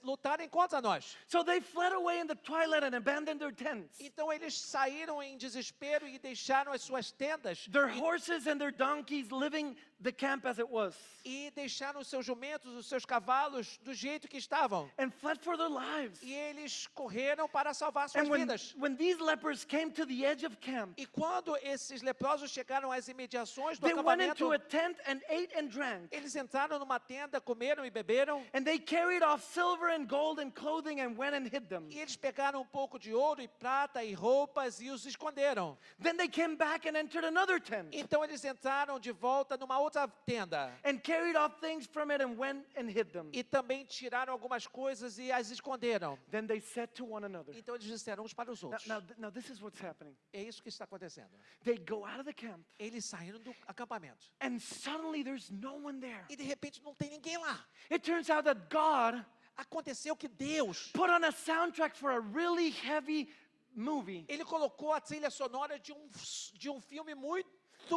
lutarem contra nós. So they fled away in the twilight and abandoned their tents, Então eles saíram em desespero e deixaram as suas tendas their horses and their donkeys, living the camp as it was, e deixaram os seus jumentos, os seus cavalos do jeito que estavam. and fled for their lives. E eles correram para salvar suas And when, vidas. when these lepers came to the edge of camp, E quando esses leprosos chegaram às imediações do they went acampamento, into a tent and ate and drank. eles entraram numa tenda, comeram e beberam. And they carried off silver and gold and clothing and went and hid them. E eles pegaram um pouco de ouro e prata e roupas e os esconderam. Then they came back and entered another tent. Então eles entraram de volta numa outra outra tenda. and carried off things from it and went and hid them. E também tiraram algumas coisas e as esconderam. Then they said to one another. Então eles disseram uns para os outros. Now this is what's happening. É isso que está acontecendo. They go out of the camp, Eles saíram do acampamento. and suddenly there's no one there. E de repente não tem ninguém lá. It turns out that God Aconteceu que Deus, put on a soundtrack for a really heavy movie. Ele colocou a trilha sonora de um filme muito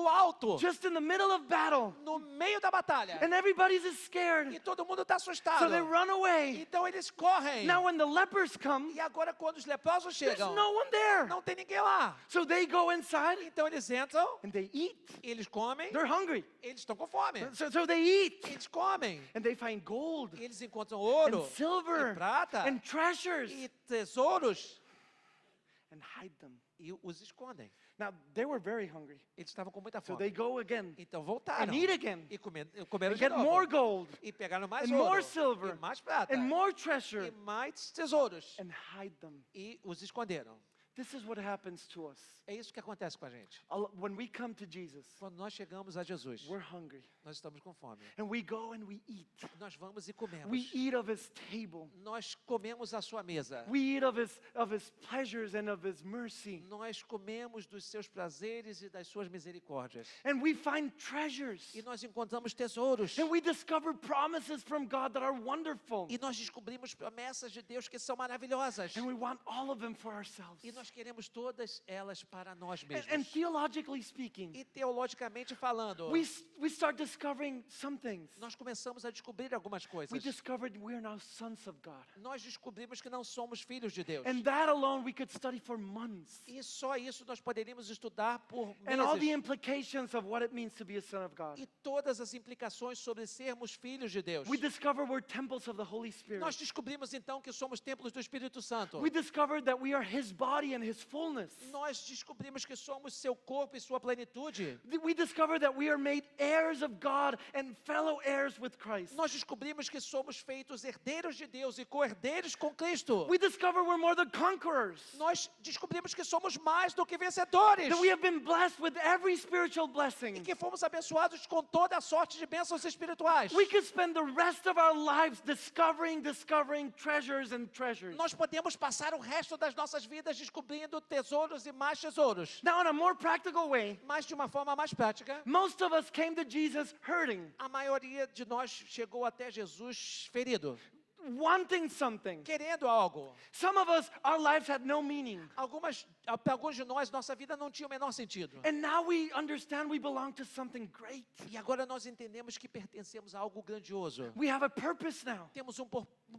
alto. Just in the middle of battle. No meio da batalha. And everybody's scared. E todo mundo está assustado. So they run away. Então eles correm. Now when the lepers come, E agora quando os leprosos there's chegam, no one there. não tem ninguém lá. So they go inside Então eles entram, and they eat. eles comem, They're hungry. eles estão com fome. So they eat. Eles comem. And they find gold E eles encontram ouro, and silver e prata, and treasures e tesouros, and hide them. e os escondem. Now they were very hungry. Eles estavam com muita So fome. they go again Então voltaram. and eat again E comeram and de get novo. more gold E pegaram mais and ouro. more silver E mais prata. and more treasure E mais tesouros. and hide them. E os esconderam. This is what happens to us. É isso que acontece com a gente. When we come to Jesus, Quando nós chegamos a Jesus, we're hungry. nós estamos com fome. And we go and we eat. Nós vamos e comemos. We eat of his table. Nós comemos a sua mesa. We eat of his pleasures and of his mercy. Nós comemos dos seus prazeres e das suas misericórdias. And we find treasures. E nós encontramos tesouros. And we discover promises from God that are wonderful. E nós descobrimos promessas de Deus que são maravilhosas. And we want all of them for ourselves. E nós queremos todas elas para nós mesmos. And theologically speaking, E teologicamente falando, we start discovering some things. nós começamos a descobrir algumas coisas. We discovered we are now sons of God. Nós descobrimos que não somos filhos de Deus. And that alone we could study for months. E só isso nós poderíamos estudar por And all the meses. implications of what it means to be a son of God. E todas as implicações sobre sermos filhos de Deus. We discover we're temples of the Holy Spirit. Nós descobrimos então que somos templos do Espírito Santo. We discovered that we are his body and his fullness. Nós descobrimos que somos seu corpo e sua plenitude. We discover that we are made heirs of God and fellow heirs with Christ. Nós descobrimos que somos feitos herdeiros de Deus e co-herdeiros com Cristo. We discover we're more than conquerors. Nós descobrimos que somos mais do que vencedores. That we have been blessed with every spiritual E blessing. que fomos abençoados com toda a sorte de bênçãos espirituais. We could spend the rest of our lives discovering treasures and treasures. Nós podemos passar o resto das nossas vidas descobrindo tesouros e mais tesouros. Now, in a more practical way, Mas de uma forma mais prática, most of us came to Jesus hurting, a maioria de nós chegou até Jesus ferido, wanting something. querendo algo. Some of us, our lives had no meaning. Para alguns de nós, nossa vida não tinha o menor sentido. And now we understand we belong to something great. E agora nós entendemos que pertencemos a algo grandioso. We have a purpose now. Temos um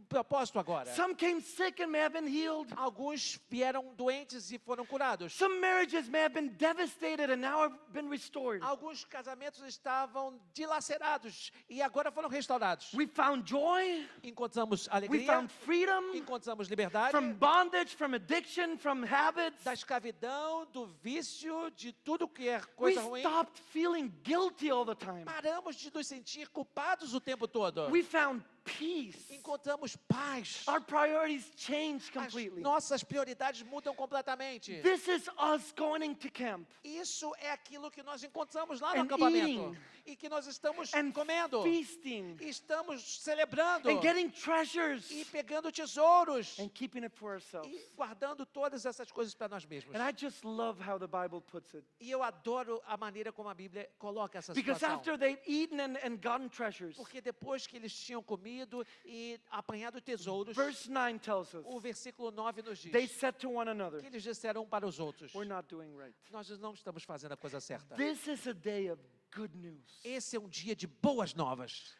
propósito agora. Some came sick and may have been healed. Alguns vieram doentes e foram curados. Some marriages may have been devastated and now have been restored. Alguns casamentos estavam dilacerados e agora foram restaurados. We found joy. Encontramos We alegria, found freedom encontramos liberdade from bondage, from addiction, from habits. da escravidão, do vício, de tudo que é We coisa ruim. stopped feeling guilty all the time. Paramos de nos sentir culpados o tempo todo. We found peace. Encontramos paz. Our priorities changed As completely. nossas prioridades mudam completamente. This is us going into camp Isso é aquilo que nós encontramos lá no And acampamento. eating. E que nós estamos and comendo. feasting Estamos celebrando. and getting treasures E pegando tesouros. and keeping it for ourselves. E guardando todas essas coisas para nós mesmos. And I just love how the Bible puts it. E eu adoro a maneira como a Bíblia coloca essa Because situação. after they've eaten and gotten treasures, Porque depois que eles tinham comido e apanhado tesouros, verse 9 tells us, o versículo 9 nos diz they said to one another, que eles disseram um para os outros: we're not doing right. nós não estamos fazendo a coisa certa. This is a day of good news. Esse é um dia de boas novas.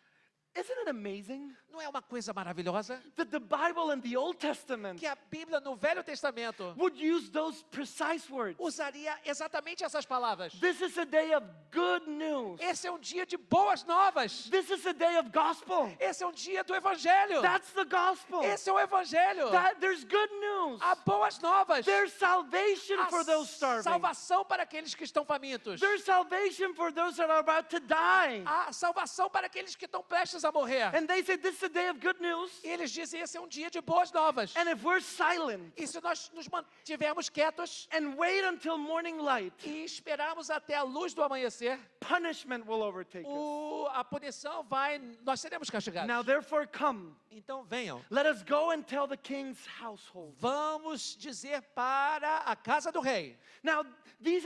Isn't it amazing Não é uma coisa maravilhosa? that the Bible in the Old Testament Que a Bíblia no Velho Testamento would use those precise words? usaria exatamente essas palavras. This is a day of good news. Esse é um dia de boas novas. This is a day of gospel. Esse é um dia do Evangelho. That's the gospel. Esse é o Evangelho. There's good news. Há boas novas. There's salvation Há for those starving. salvação para aqueles que estão famintos. There's salvation for those that are about to die. Há salvação para aqueles que estão prestes prestes a morrer. And they say, this is a day of good news. E eles dizem, esse é um dia de boas novas. And if we're silent E se nós nos mantivermos quietos and wait until morning light, e esperarmos até a luz do amanhecer, punishment will overtake us. a punição nós seremos castigados. Now therefore come, Então venham, let us go and tell the king's household. vamos dizer para a casa do rei. Now these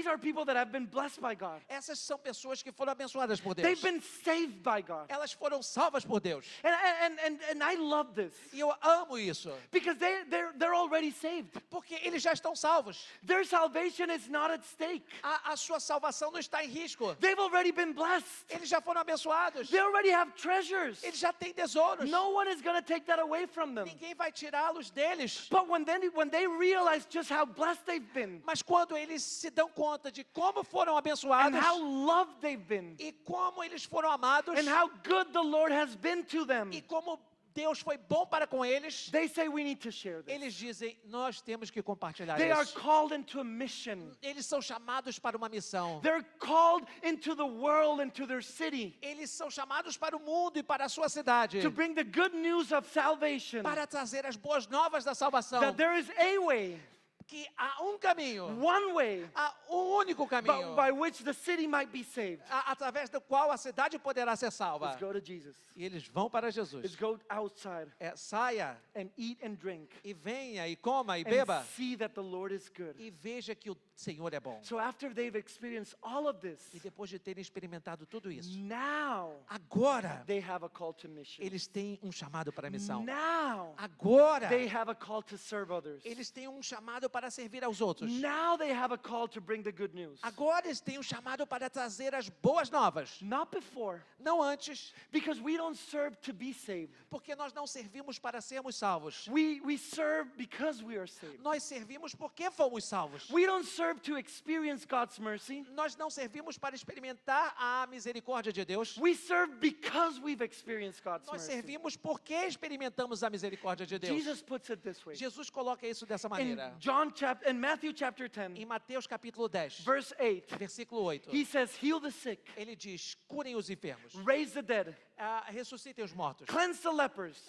are people that have been blessed by God. Essas são pessoas que foram abençoadas por Deus. They've been saved by God. Elas foram salvas por Deus. And I love this E eu amo isso, because they're already saved. porque eles já estão salvos. Their salvation is not at stake. A sua salvação não está em risco. They've already been blessed. Eles já foram abençoados. They already have treasures. Eles já têm tesouros. No one is going to take that away from them. Ninguém vai tirá-los deles. But when they realize just how blessed they've been Mas quando eles se dão conta de como foram and abençoados how loved they've been e como eles foram amados and how good the Lord has been to them, e como Deus foi bom para com eles, they say we need to share this. eles dizem, nós temos que compartilhar They are isso. called into a mission. Eles são chamados para uma missão. They're called into the world, into their city, Eles são chamados para o mundo e para a sua cidade, to bring the good news of salvation, para trazer as boas novas da salvação, that there is a way, que há um caminho, one way, há um único caminho, by which the city might be saved. através do qual a cidade poderá ser salva. Let's go to Jesus. E eles vão para Let's Jesus. go outside Saia and eat and drink e venha e coma e and beba see that the Lord is good. e veja que o Senhor é bom. So after they've experienced all of this, E depois de terem experimentado tudo isso, now agora they have a call to mission. eles têm um chamado para a missão. Now Agora they have a call to serve others. eles têm um chamado para servir aos outros. Now they have a call to bring the good news. Agora eles têm um chamado para trazer as boas novas. Not before, Não antes, because we don't serve to be saved. porque nós não servimos para sermos salvos. We serve because we are saved. Nós servimos porque fomos salvos. We don't serve to experience God's mercy. Nós não servimos para experimentar a misericórdia de Deus. We serve because we've experienced God's Nós mercy. servimos porque experimentamos a misericórdia de Deus. Jesus puts it this way. Jesus coloca isso dessa In maneira. in Matthew chapter 10, Em Mateus capítulo 10, verse 8, versículo 8, he says, heal the sick, ele diz, curem os enfermos, raise the dead, ressuscitem os mortos, cleanse the lepers,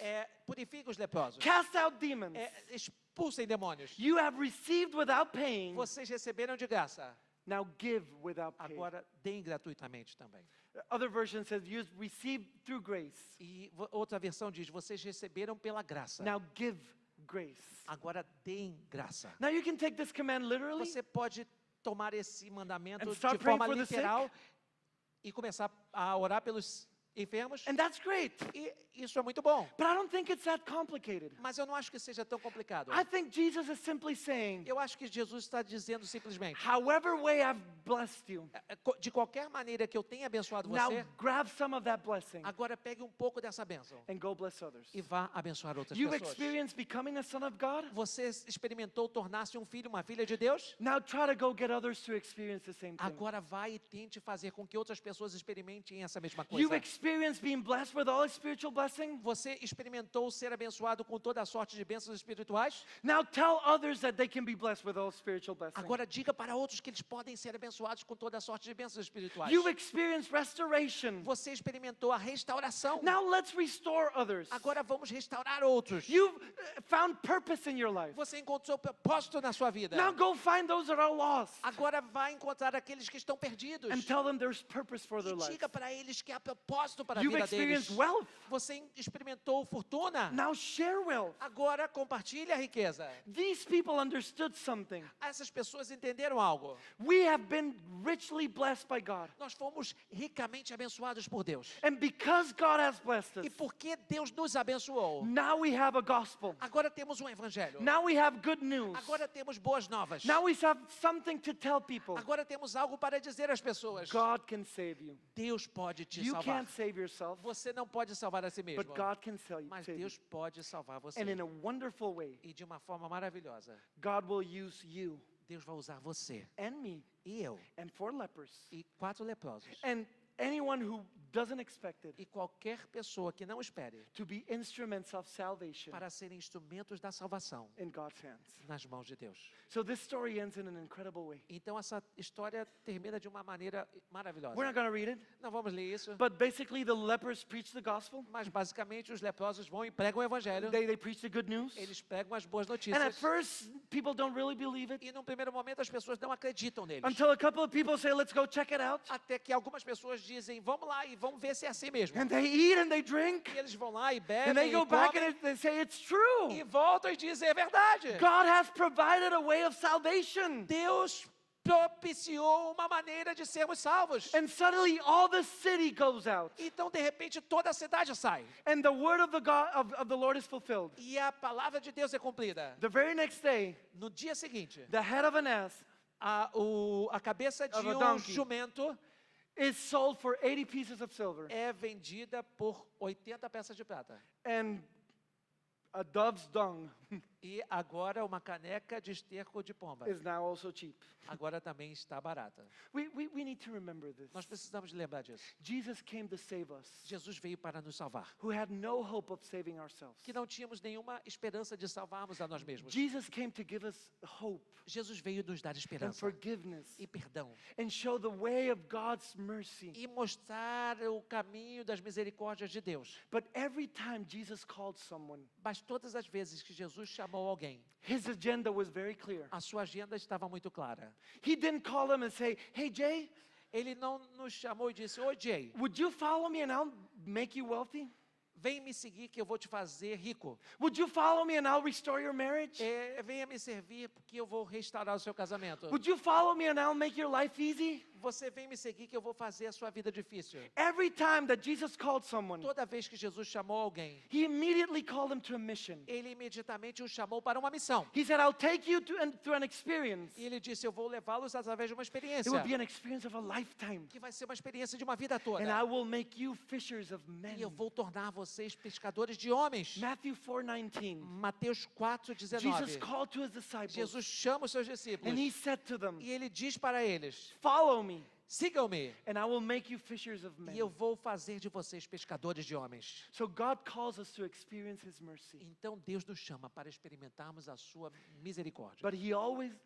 purifiquem os leprosos, cast out demons. expulsem demônios. You have received without paying, Vocês receberam de graça, now give without pay. agora deem gratuitamente também. Other version says, you received through grace, E outra versão diz, vocês receberam pela graça, now give grace. agora deem graça. Now you can take this command literally Você pode tomar esse mandamento And de start forma praying for the literal e começar a orar pelos enfermos. and that's great. E isso é muito bom. But I don't think it's that complicated. Mas eu não acho que seja tão complicado. I think Jesus is simply saying, Eu acho que Jesus está dizendo simplesmente, however way I've blessed you, de qualquer maneira que eu tenha abençoado now você, grab some of that blessing agora pegue um pouco dessa bênção and go bless others. e vá abençoar outras You've pessoas. experienced becoming a son of God? Você experimentou tornar-se um filho, uma filha de Deus? Now try to go get others to experience the same thing. Agora vai e tente fazer com que outras pessoas experimentem essa mesma You've coisa. experienced being blessed with all spiritual blessing? Você experimentou ser abençoado com toda a sorte de bênçãos espirituais? Now tell others that they can be blessed with all spiritual blessing. Agora diga para outros que eles podem ser abençoados com toda a sorte de bênçãos espirituais. You've experienced restoration. Você experimentou a restauração. Now let's restore others. Agora vamos restaurar outros. You've found purpose in your life. Você encontrou propósito na sua vida. Now go find those that are lost Agora vai encontrar aqueles que estão perdidos. and tell them there's purpose for their E life. diga para eles que há propósito para a You've vida deles. experienced wealth. Você experimentou fortuna. Now share wealth. Agora compartilhe a riqueza. These people understood something. Essas pessoas entenderam algo. We have been richly blessed by God. Nós fomos ricamente abençoados por Deus. And because God has blessed us, E porque Deus nos abençoou, now we have a gospel. agora temos um evangelho. Now we have good news. Agora temos boas novas. Now we have something to tell people. Agora temos algo para dizer às pessoas. God can save you. Deus pode te You salvar. can't save yourself, Você não pode salvar a si mesmo. but God can save Mas you. Deus pode salvar você. And in a wonderful way, E de uma forma maravilhosa, God will use you Deus vai usar você and me e eu and 4 lepers e 4 leprosos. and anyone who doesn't expect it E qualquer pessoa que não espere to be instruments of salvation para serem instrumentos da salvação in God's hands. nas mãos de Deus. So this story ends in an incredible way. Então essa história termina de uma maneira maravilhosa. We're not going to read it, Não vamos ler isso, but basically the lepers preach the gospel. mas basicamente os leprosos vão e pregam o evangelho. They preach the good news. Eles pregam as boas And at notícias. first, people don't really believe it E num primeiro momento as pessoas não acreditam neles. until a couple of people say, let's go check it out. Até que algumas pessoas dizem, vamos lá e vamos ver se é assim mesmo. And they eat and they drink. E eles vão lá e And bebem they e go back comem, and they say, it's true. e voltam e dizem, é verdade. God has provided a way of salvation. Deus propiciou uma maneira de sermos salvos. And suddenly all the city goes out. Então, de repente, toda a cidade sai. And the word of the God of the Lord is fulfilled. E a palavra de Deus é cumprida. The very next day, No dia seguinte, the head of an ass a cabeça de Of a um donkey. jumento is sold for 80 pieces of silver. é vendida por 80 peças de prata. And a dove's dung E agora uma caneca de esterco de pomba. is now also cheap. Agora também está barata. We need to remember this. Nós precisamos lembrar disso. Jesus came to save us, Jesus veio para nos salvar. who had no hope of saving ourselves. Que não tínhamos nenhuma esperança de salvarmos a nós mesmos. Jesus came to give us hope Jesus veio nos dar and esperança forgiveness e perdão. and show the way of God's mercy. E mostrar o caminho das misericórdias de Deus. But every time Jesus called someone, Mas todas as vezes que Jesus chamou alguém, his agenda was very clear. a sua agenda estava muito clara. He didn't call them and say, hey, Jay, Ele não nos chamou e disse, oi Jay, would you follow me and I'll make you wealthy? vem me seguir que eu vou te fazer rico. Would you follow me and I'll restore your marriage? Venha me servir porque eu vou restaurar o seu casamento. Would you follow me and I'll make your life easy? Você vem me seguir que eu vou fazer a sua vida difícil. Every time that Jesus called someone, Toda vez que Jesus chamou alguém, he immediately called them to a mission. ele imediatamente o chamou para uma missão. He said, I'll take you through an experience. E ele disse, eu vou levá-los através de uma experiência. It will be an experience of a lifetime. Que vai ser uma experiência de uma vida toda. And I will make you fishers of men. E eu vou tornar vocês pescadores de homens. Matthew 4:19. Mateus 4:19. Jesus called to his disciples Jesus chama os seus discípulos. and he said to them, E ele diz para eles, follow me sigam-me. and I will make you fishers of men. E eu vou fazer de vocês pescadores de homens. So God calls us to experience his mercy. Então Deus nos chama para experimentarmos a sua misericórdia. But he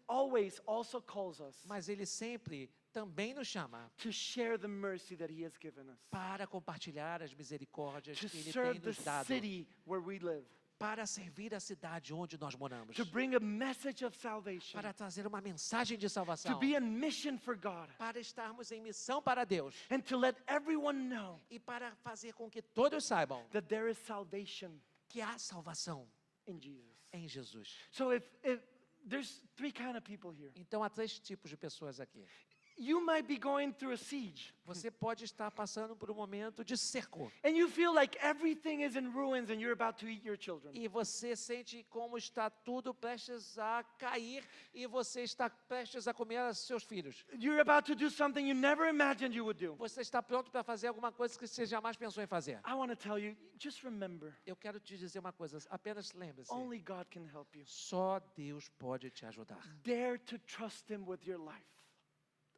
always also calls us Mas ele sempre também nos chama to share the mercy that he has given us. para compartilhar as misericórdias To que ele tem serve the nos dado. city where we live. Para servir a cidade onde nós moramos. To bring a message of salvation. Para trazer uma mensagem de To salvação. be on mission for God. Para estarmos em missão para Deus. And to let everyone know E para fazer com que todos saibam that there is salvation que há salvação in Jesus. em Jesus. So if there's three kind of people here. Então há três tipos de pessoas aqui. You might be going through a siege. Você pode estar passando por um momento de cerco. And you feel like everything is in ruins and you're about to eat your children. E você sente como está tudo prestes a cair e você está prestes a comer seus filhos. You're about to do something you never imagined you would do. Você está pronto para fazer alguma coisa que você jamais pensou em fazer. I want to tell you, just remember, Eu quero te dizer uma coisa, apenas lembre-se. only God can help you. Só Deus pode te ajudar. Dare to trust him with your life.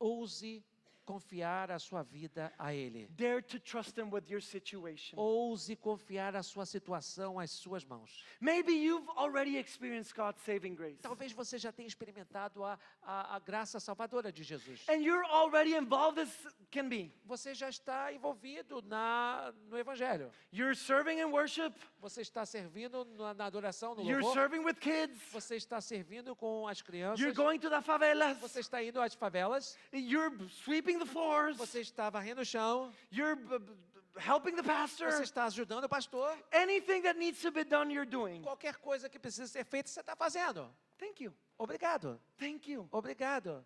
Ouse confiar a sua vida a Ele. Dare to trust him with your situation. Ouse confiar a sua situação às suas mãos. Maybe you've already experienced God's saving grace. Talvez você já tenha experimentado a graça salvadora de Jesus. And you're already involved as can be. Você já está envolvido no Evangelho. You're serving in worship. Você está servindo na adoração, no You're louvor. serving with kids. Você está servindo com as crianças. You're going to the favelas. Você está indo às favelas. You're sweeping the floors. Você está varrendo o chão. You're helping the pastor. Você está ajudando o pastor. Anything that needs to be done, you're doing. Qualquer coisa que precisa ser feita, você está fazendo. Thank you. Obrigado. Thank you. Obrigado.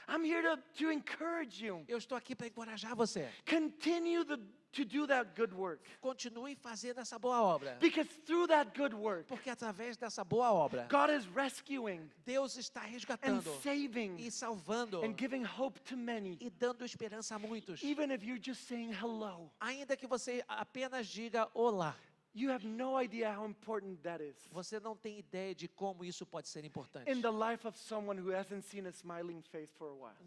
I'm here to encourage you. Eu estou aqui para encorajar você. Continue to do that good work. Continue fazendo essa boa obra. Because through that good work, Porque através dessa boa obra, God is rescuing Deus está and resgatando saving e salvando and giving hope to many. e dando esperança a muitos. Even if you're just saying hello. Ainda que você apenas diga olá. You have no idea how important that is Você não tem ideia de como isso pode ser importante in the life of someone who hasn't seen a smiling face for a while.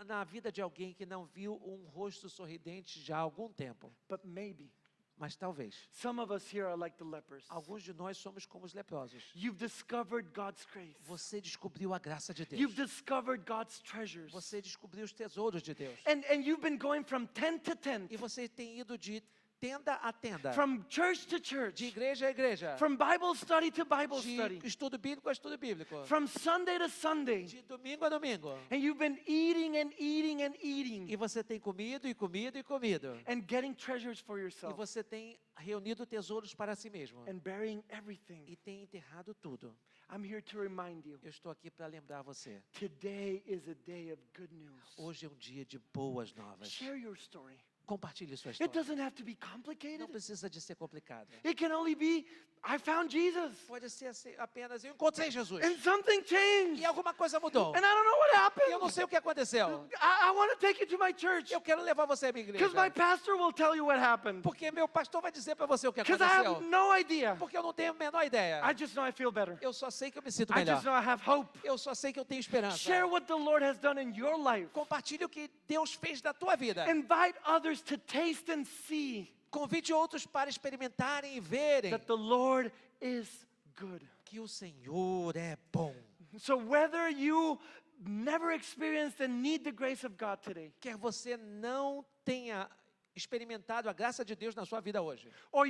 na vida de alguém que não viu um rosto sorridente já há algum tempo. But maybe Mas talvez some of us here are like the lepers. alguns de nós somos como os leprosos. You've discovered God's grace. Você descobriu a graça de You've Deus. discovered God's treasures. Você descobriu os tesouros de Deus. And you've been going from tent to tent, E você tem ido de tenda a tenda, from church to de church, igreja a igreja, from Bible study to Bible study, de estudo bíblico a estudo bíblico, from Sunday to Sunday. de domingo a domingo. And you've been eating and eating and eating E você tem comido e comido e comido. and getting treasures for E yourself você tem reunido tesouros para si mesmo. and burying everything. E tem enterrado tudo. I'm here to remind you, Eu estou aqui para lembrar você. today is a day of good news. Hoje é um dia de boas novas. Share your story. Compartilhe sua It história. doesn't have to be complicated. Não precisa de ser complicado. It can only be, I found Jesus Pode ser apenas, eu encontrei Jesus. and something changed. E alguma coisa mudou. And I don't know what E eu happened. não sei o que aconteceu. I want to take you to my church Eu quero levar você à minha igreja. because my pastor will tell you what happened. Porque meu pastor vai dizer para você o que Because I have aconteceu. no idea. Porque eu não tenho a menor ideia. I just know I feel better. Eu só sei que eu me sinto I melhor. just know I have hope. Eu só sei que eu tenho esperança. Share what the Lord has done in your life. Compartilhe o que Deus fez na tua vida. Invite others to taste and see Convide outros para experimentarem e verem that the Lord is good. que o Senhor é bom. So whether you never experienced and need the grace of God today, Quer você não tenha experimentado a graça de Deus na sua vida hoje, or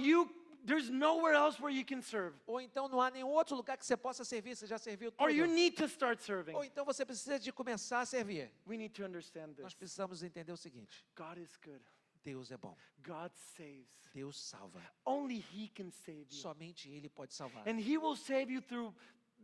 there's nowhere else where you can serve, ou então não há nenhum outro lugar que você possa servir, você já serviu or you tudo, need to start serving, ou então você precisa de começar a servir. we need to understand Nós this. precisamos entender o seguinte: God is good. Deus é bom, God saves. Deus salva. Only He can save you. Somente Ele pode salvar. And He will save you through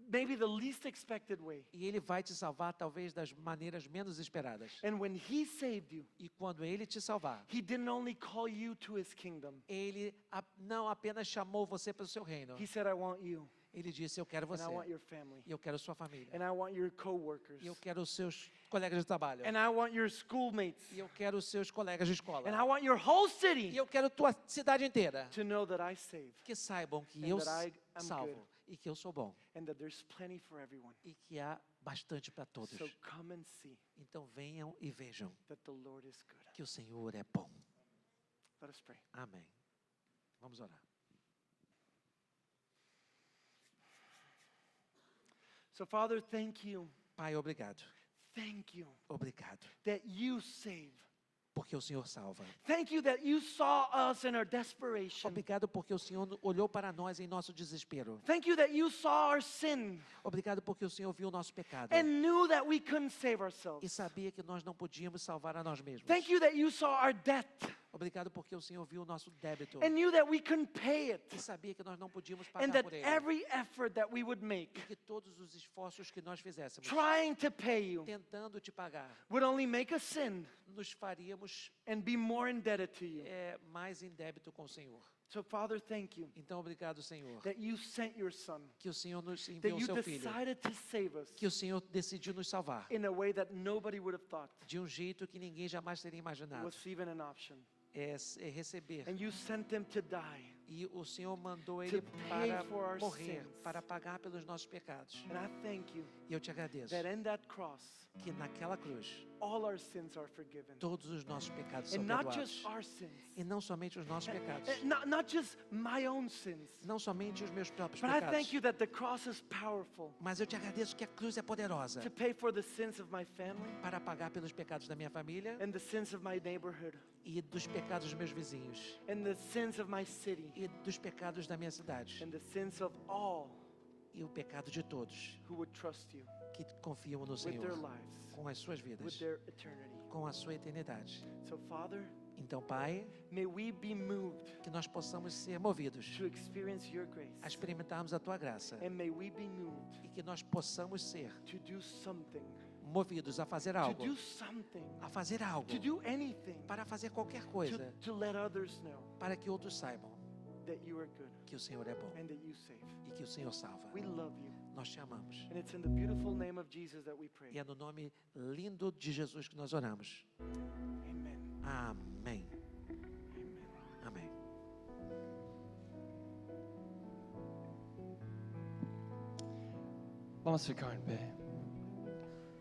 maybe the least expected way. E Ele vai te salvar talvez das maneiras menos esperadas. And when He saved you, E quando Ele te salvar, He didn't only call you to His kingdom. Ele não apenas chamou você para o seu reino. He said, I want you, Ele disse: eu quero and você, I want your family, e eu quero sua família, and I want your co-workers, e eu quero os seus colegas de trabalho, and I want your schoolmates, e eu quero os seus colegas de escola, and I want your whole e city eu quero tua cidade inteira, to know that I save, que saibam que And eu that I am salvo good. e que eu sou bom and that there's plenty for everyone. e que há bastante para todos. So come and see Então venham e vejam that the Lord is good. que o Senhor é bom. Let us pray. Amém. Vamos orar. So Father, thank you. Pai, obrigado. Thank you Obrigado. that you save. Porque o Senhor salva. Thank you that you saw us in our desperation. Obrigado porque o Senhor olhou para nós em nosso desespero. Thank you that you saw our sin Obrigado porque o Senhor viu o nosso pecado and knew that we couldn't save e ourselves. sabia que nós não podíamos salvar a nós mesmos. Thank you that you saw our debt Obrigado porque o Senhor viu o nosso débito and knew that we couldn't pay it. e sabia que nós não podíamos And pagar that por ele. every effort that we would E make que todos os esforços que nós fizéssemos trying to pay you tentando te pagar, would only make us sin nos faríamos and be more indebted to you. mais em débito com o Senhor. So Father, thank you Então, obrigado, Senhor, that you sent your son, que o Senhor nos that enviou o you seu Filho, decided to save us que o Senhor decidiu nos salvar in a way that nobody would have thought de um jeito que ninguém jamais teria imaginado, was even an option. é receber. And you sent him to die. E o Senhor mandou ele pay para for our morrer, sins. para pagar pelos nossos pecados. And I thank you E eu te agradeço that in that cross, que naquela cruz all our sins are forgiven. todos os nossos pecados são And not perdoados. just our sins, E não somente os nossos pecados, not just my own sins, não somente os meus próprios but I pecados. thank you that the cross is powerful Mas eu te agradeço que a cruz é poderosa to pay for the sins of my family para pagar pelos pecados da minha família and the sins of my neighborhood e dos pecados dos meus vizinhos and the sins of my city e dos pecados da minha cidade and the sins of all e o pecado de todos who would trust you que confiam no with their Senhor lives, com as suas with vidas, their eternity. com a sua eternidade. So Father, Então, Pai, may we be moved que nós possamos ser movidos to experience your grace. a experimentarmos a Tua graça And may we be moved e que nós possamos ser to do something, movidos a fazer to algo, do something, a fazer algo, to do anything, para fazer qualquer coisa, to let others know para que outros saibam that you are good que o Senhor é bom and that you save. e que o Senhor salva. We love you. Nós te amamos. And it's in the beautiful name of Jesus that we pray. E é no nome lindo de Jesus que nós oramos. Amen. Amém. Amen. Amém. Vamos ficar em pé.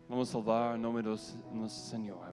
Vamos salvar o nome do nosso Senhor.